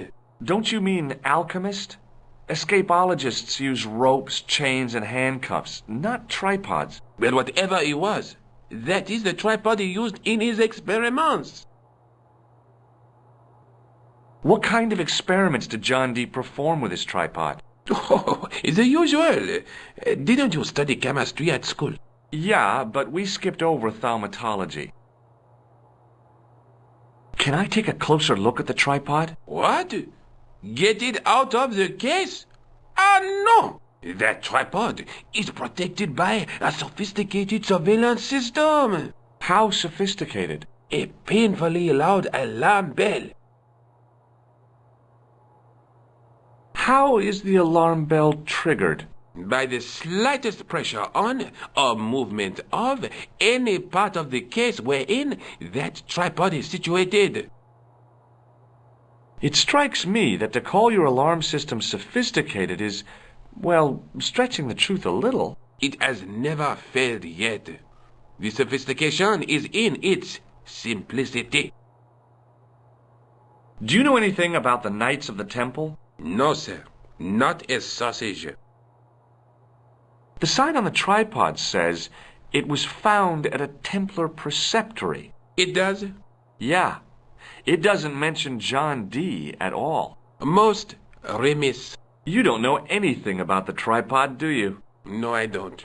Don't you mean alchemist? Escapologists use ropes, chains, and handcuffs, not tripods. Well, whatever he was, that is the tripod he used in his experiments. What kind of experiments did John Dee perform with his tripod? Oh, the usual. Didn't you study chemistry at school? Yeah, but we skipped over thaumatology. Can I take a closer look at the tripod? What? Get it out of the case? Ah, no! That tripod is protected by a sophisticated surveillance system. How sophisticated? A painfully loud alarm bell. How is the alarm bell triggered? By the slightest pressure on or movement of any part of the case wherein that tripod is situated. It strikes me that to call your alarm system sophisticated is, well, stretching the truth a little. It has never failed yet. The sophistication is in its simplicity. Do you know anything about the Knights of the Temple? No, sir. Not a sausage. The sign on the tripod says it was found at a Templar preceptory. It does? Yeah. It doesn't mention John Dee at all. Most remiss. You don't know anything about the tripod, do you? No, I don't.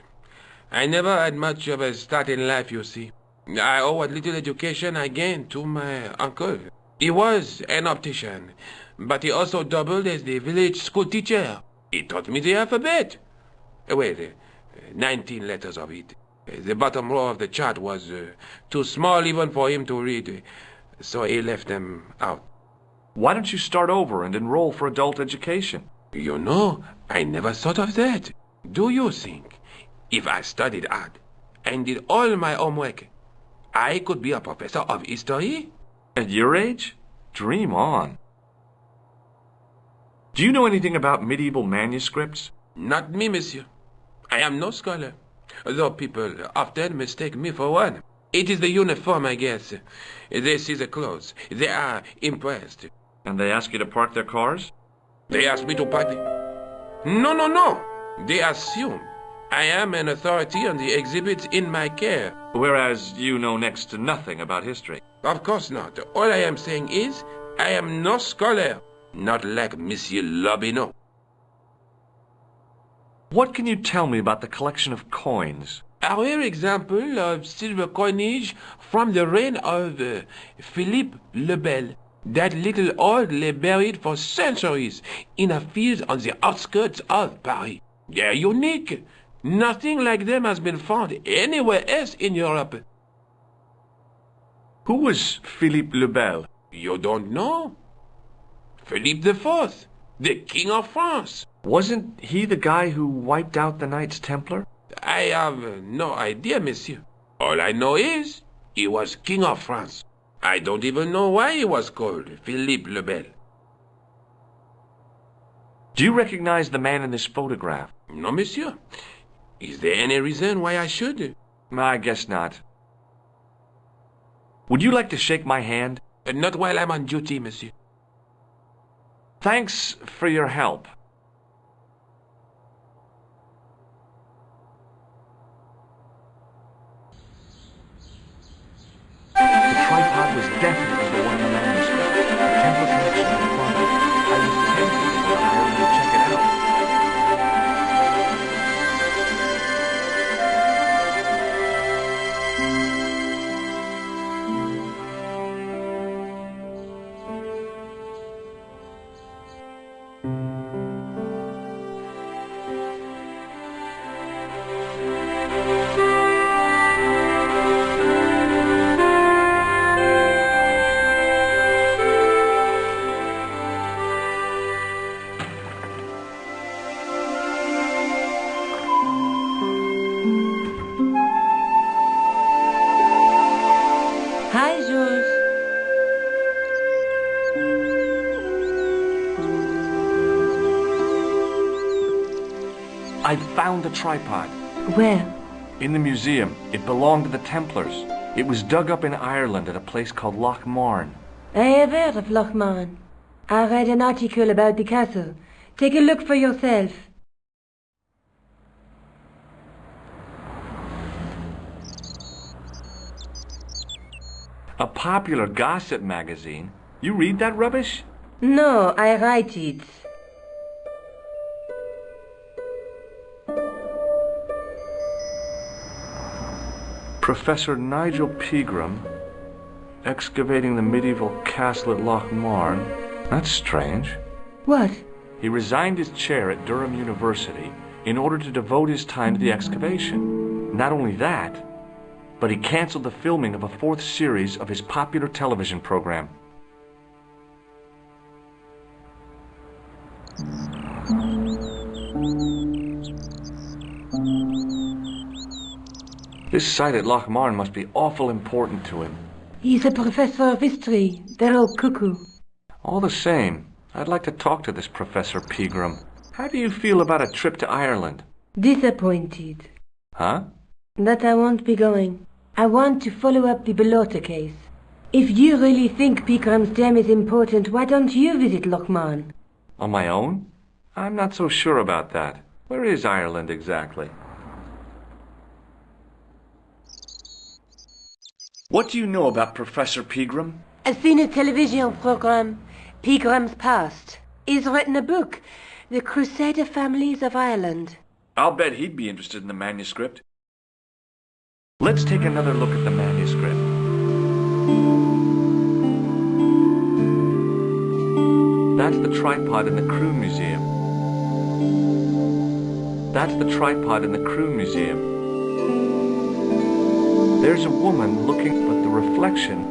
I never had much of a start in life, you see. I owe what little education I gained to my uncle. He was an optician, but he also doubled as the village school teacher. He taught me the alphabet. Well, 19 letters of it. The bottom row of the chart was too small even for him to read, so he left them out. Why don't you start over and enroll for adult education? You know, I never thought of that. Do you think If I studied hard and did all my homework, I could be a professor of history. At your age? Dream on. Do you know anything about medieval manuscripts? Not me, monsieur. I am no scholar, though people often mistake me for one. It is the uniform, I guess. They see the clothes. They are impressed. And they ask you to park their cars? They ask me to park the... No. They assume I am an authority on the exhibits in my care. Whereas you know next to nothing about history. Of course not. All I am saying is, I am no scholar. Not like Monsieur Lobineau. What can you tell me about the collection of coins? A rare example of silver coinage from the reign of Philippe le Bel. That little old lay buried for centuries in a field on the outskirts of Paris. They're unique. Nothing like them has been found anywhere else in Europe. Who was Philippe le Bel? You don't know? Philippe IV, the King of France. Wasn't he the guy who wiped out the Knights Templar? I have no idea, monsieur. All I know is he was King of France. I don't even know why he was called Philippe le Bel. Do you recognize the man in this photograph? No, monsieur. Is there any reason why I should? I guess not. Would you like to shake my hand? Not while I'm on duty, monsieur. Thanks for your help. The tripod was definitely the one in the manuscript. The Templar connection was fine. I was tempted to go to Ireland to check it out. Hi, Jules. I found the tripod. Where? In the museum. It belonged to the Templars. It was dug up in Ireland at a place called Loch Marne. I have heard of Loch Marne. I read an article about the castle. Take a look for yourself. A popular gossip magazine? You read that rubbish? No, I write it. Professor Nigel Pegram, excavating the medieval castle at Loch Marne. That's strange. What? He resigned his chair at Durham University in order to devote his time to the excavation. Not only that, but he canceled the filming of a 4th series of his popular television program. This site at Loch Marne must be awful important to him. He's a professor of history. They're all cuckoo. All the same, I'd like to talk to this Professor Pegram. How do you feel about a trip to Ireland? Disappointed. Huh? That I won't be going. I want to follow up the Bellotta case. If you really think Pegram's gem is important, why don't you visit Loch Marne? On my own? I'm not so sure about that. Where is Ireland exactly? What do you know about Professor Pegram? I've seen a television program, Pegram's Past. He's written a book, The Crusader Families of Ireland. I'll bet he'd be interested in the manuscript. Let's take another look at the manuscript. That's the tripod in the Crew Museum. That's the tripod in the Crew Museum. There's a woman looking, but the reflection,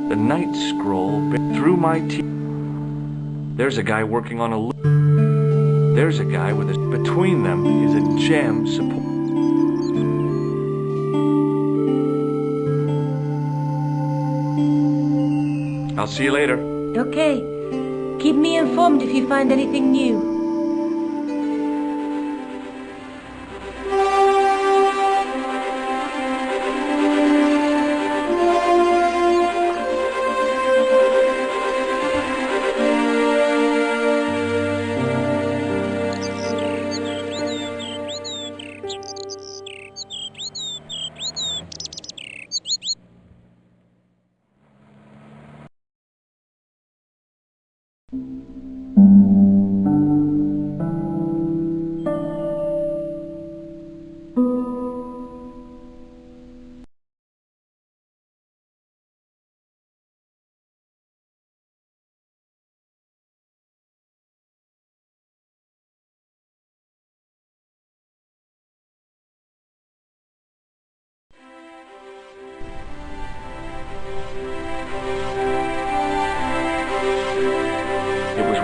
the night scroll through my teeth. There's a guy working on a loom. There's a guy with a... Between them is a gem support... I'll see you later. Okay. Keep me informed if you find anything new.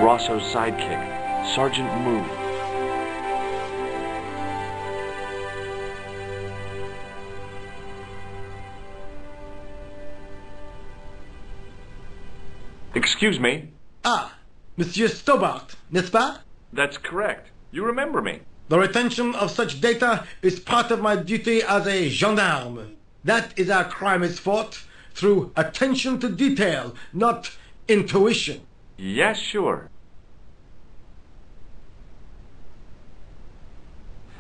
Rosso's sidekick, Sergeant Moo. Excuse me? Ah, Monsieur Stobart, n'est-ce pas? That's correct. You remember me. The retention of such data is part of my duty as a gendarme. That is how crime is fought, through attention to detail, not intuition. Yes, sure.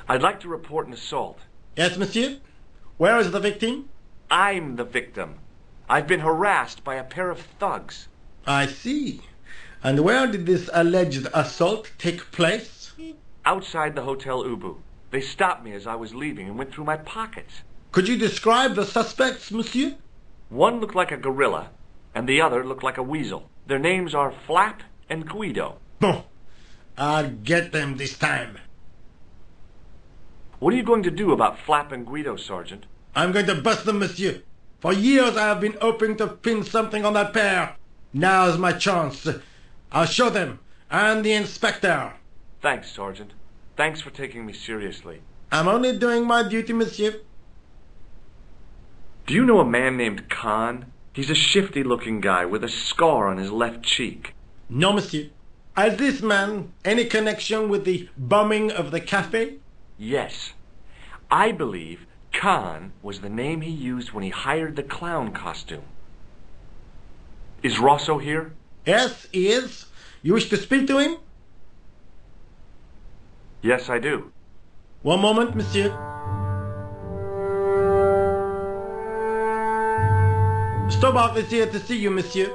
I'd like to report an assault. Yes, monsieur? Where is the victim? I'm the victim. I've been harassed by a pair of thugs. I see. And where did this alleged assault take place? Outside the Hotel Ubu. They stopped me as I was leaving and went through my pockets. Could you describe the suspects, monsieur? One looked like a gorilla, and the other looked like a weasel. Their names are Flap and Guido. Bon. I'll get them this time. What are you going to do about Flap and Guido, Sergeant? I'm going to bust them, monsieur. For years I have been hoping to pin something on that pair. Now's my chance. I'll show them, and the inspector. Thanks, Sergeant. Thanks for taking me seriously. I'm only doing my duty, monsieur. Do you know a man named Khan? He's a shifty-looking guy with a scar on his left cheek. No, monsieur. Has this man any connection with the bombing of the cafe? Yes. I believe Khan was the name he used when he hired the clown costume. Is Rosso here? Yes, he is. You wish to speak to him? Yes, I do. One moment, monsieur. Stobart is here to see you, monsieur.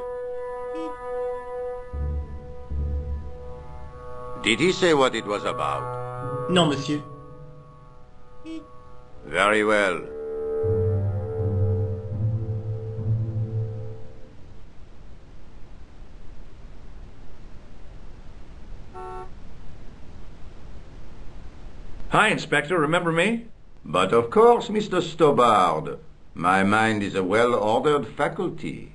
Did he say what it was about? No, monsieur. Very well. Hi, Inspector. Remember me? But of course, Mr. Stobart. My mind is a well-ordered faculty.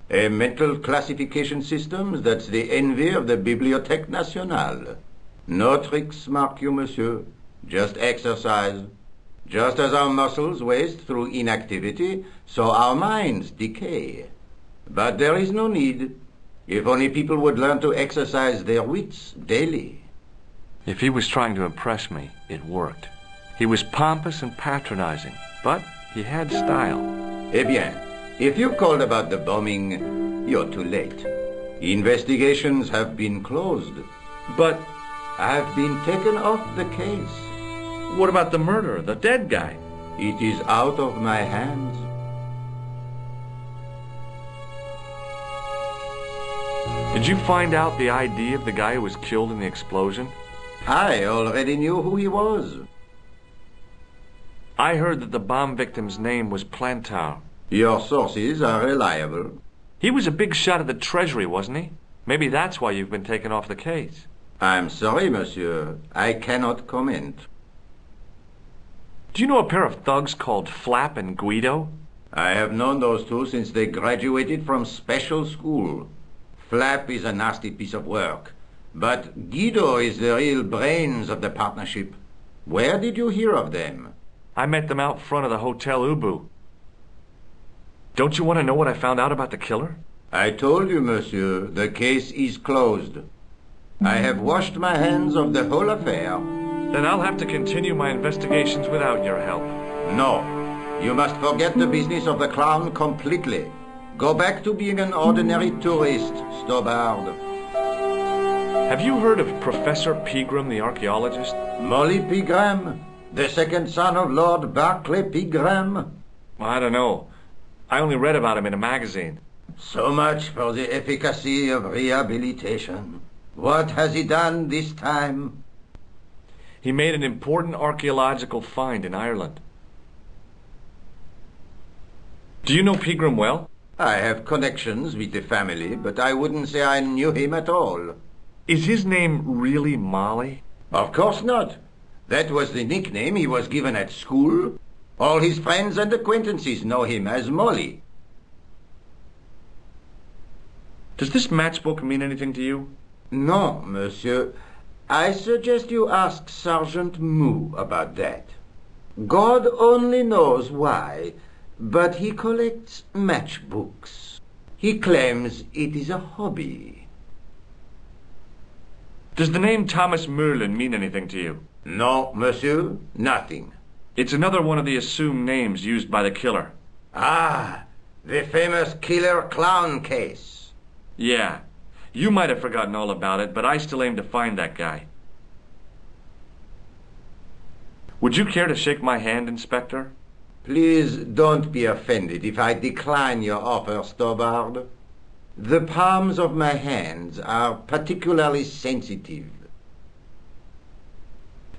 A mental classification system that's the envy of the Bibliothèque Nationale. No tricks, mark you, monsieur. Just exercise. Just as our muscles waste through inactivity, so our minds decay. But there is no need. If only people would learn to exercise their wits daily. If he was trying to impress me, it worked. He was pompous and patronizing, but he had style. Eh bien, if you called about the bombing, you're too late. Investigations have been closed. But I've been taken off the case. what about the murderer, the dead guy? It is out of my hands. Did you find out the ID of the guy who was killed in the explosion? I already knew who he was. I heard that the bomb victim's name was Plantar. Your sources are reliable. He was a big shot at the Treasury, wasn't he? Maybe that's why you've been taken off the case. I'm sorry, monsieur. I cannot comment. Do you know a pair of thugs called Flap and Guido? I have known those two since they graduated from special school. Flap is a nasty piece of work, But Guido is the real brains of the partnership. Where did you hear of them? I met them out front of the Hotel Ubu. Don't you want to know what I found out about the killer? I told you, monsieur, the case is closed. I have washed my hands of the whole affair. Then I'll have to continue my investigations without your help. No. You must forget the business of the clown completely. Go back to being an ordinary tourist, Stobart. Have you heard of Professor Pegram, the archaeologist? Molly Pegram? The second son of Lord Barclay Pegram? I don't know. I only read about him in a magazine. So much for the efficacy of rehabilitation. What has he done this time? He made an important archaeological find in Ireland. Do you know Pegram well? I have connections with the family, but I wouldn't say I knew him at all. Is his name really Molly? Of course not. That was the nickname he was given at school. All his friends and acquaintances know him as Molly. Does this matchbook mean anything to you? No, monsieur. I suggest you ask Sergeant Moo about that. God only knows why, but he collects matchbooks. He claims it is a hobby. Does the name Thomas Merlin mean anything to you? No, monsieur, nothing. It's another one of the assumed names used by the killer. Ah, the famous killer clown case. Yeah. You might have forgotten all about it, but I still aim to find that guy. Would you care to shake my hand, Inspector? Please don't be offended if I decline your offer, Stobart. The palms of my hands are particularly sensitive.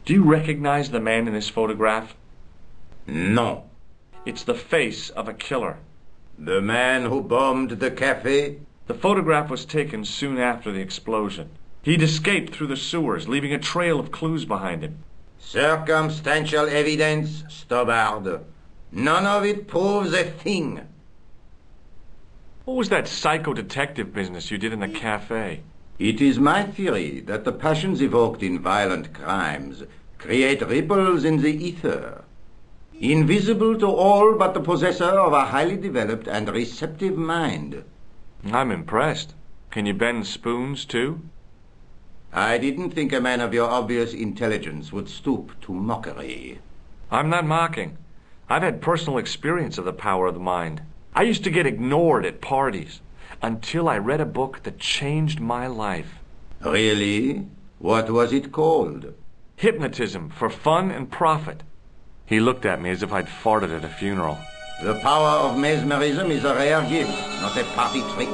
Do you recognize the man in this photograph? No. It's the face of a killer. The man who bombed the cafe? The photograph was taken soon after the explosion. He'd escaped through the sewers, leaving a trail of clues behind him. Circumstantial evidence, Stobart. None of it proves a thing. What was that psycho-detective business you did in the cafe? It is my theory that the passions evoked in violent crimes create ripples in the ether, invisible to all but the possessor of a highly developed and receptive mind. I'm impressed. Can you bend spoons, too? I didn't think a man of your obvious intelligence would stoop to mockery. I'm not mocking. I've had personal experience of the power of the mind. I used to get ignored at parties until I read a book that changed my life. Really? What was it called? Hypnotism for Fun and Profit. He looked at me as if I'd farted at a funeral. The power of mesmerism is a rare gift, not a party trick.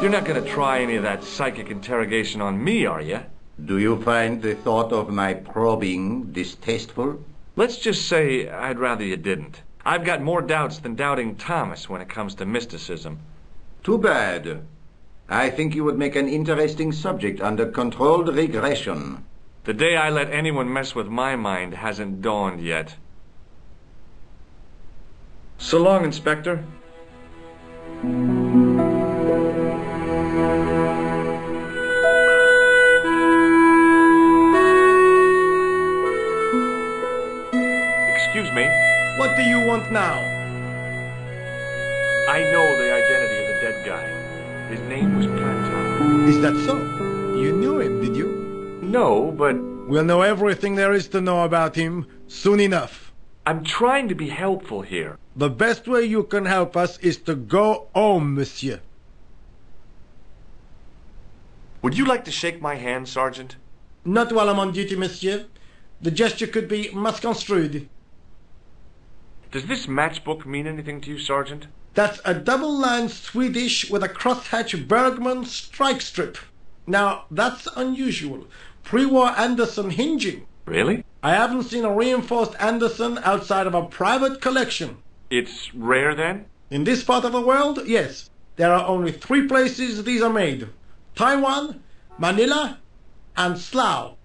You're not going to try any of that psychic interrogation on me, are you? Do you find the thought of my probing distasteful? Let's just say I'd rather you didn't. I've got more doubts than Doubting Thomas when it comes to mysticism. Too bad. I think you would make an interesting subject under controlled regression. The day I let anyone mess with my mind hasn't dawned yet. So long, Inspector. Excuse me. What do you want now? I know the identity of the dead guy. His name was Plantar. Is that so? You knew him, did you? No, but... We'll know everything there is to know about him soon enough. I'm trying to be helpful here. The best way you can help us is to go home, monsieur. Would you like to shake my hand, Sergeant? Not while I'm on duty, monsieur. The gesture could be misconstrued. Does this matchbook mean anything to you, Sergeant? That's a double-lined Swedish with a crosshatch Bergman strike strip. Now, that's unusual. Pre-war Anderson hinging. Really? I haven't seen a reinforced Anderson outside of a private collection. It's rare, then? In this part of the world, yes. There are only 3 places these are made. Taiwan, Manila, and Slough.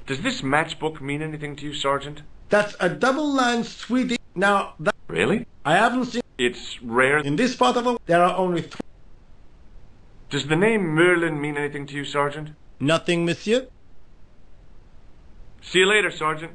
Does this matchbook mean anything to you, Sergeant? That's a double-lined Swedish... Now, that... Really? I haven't seen... It's rare. In this part of the... There are only 3... Does the name Merlin mean anything to you, Sergeant? Nothing, monsieur. See you later, Sergeant.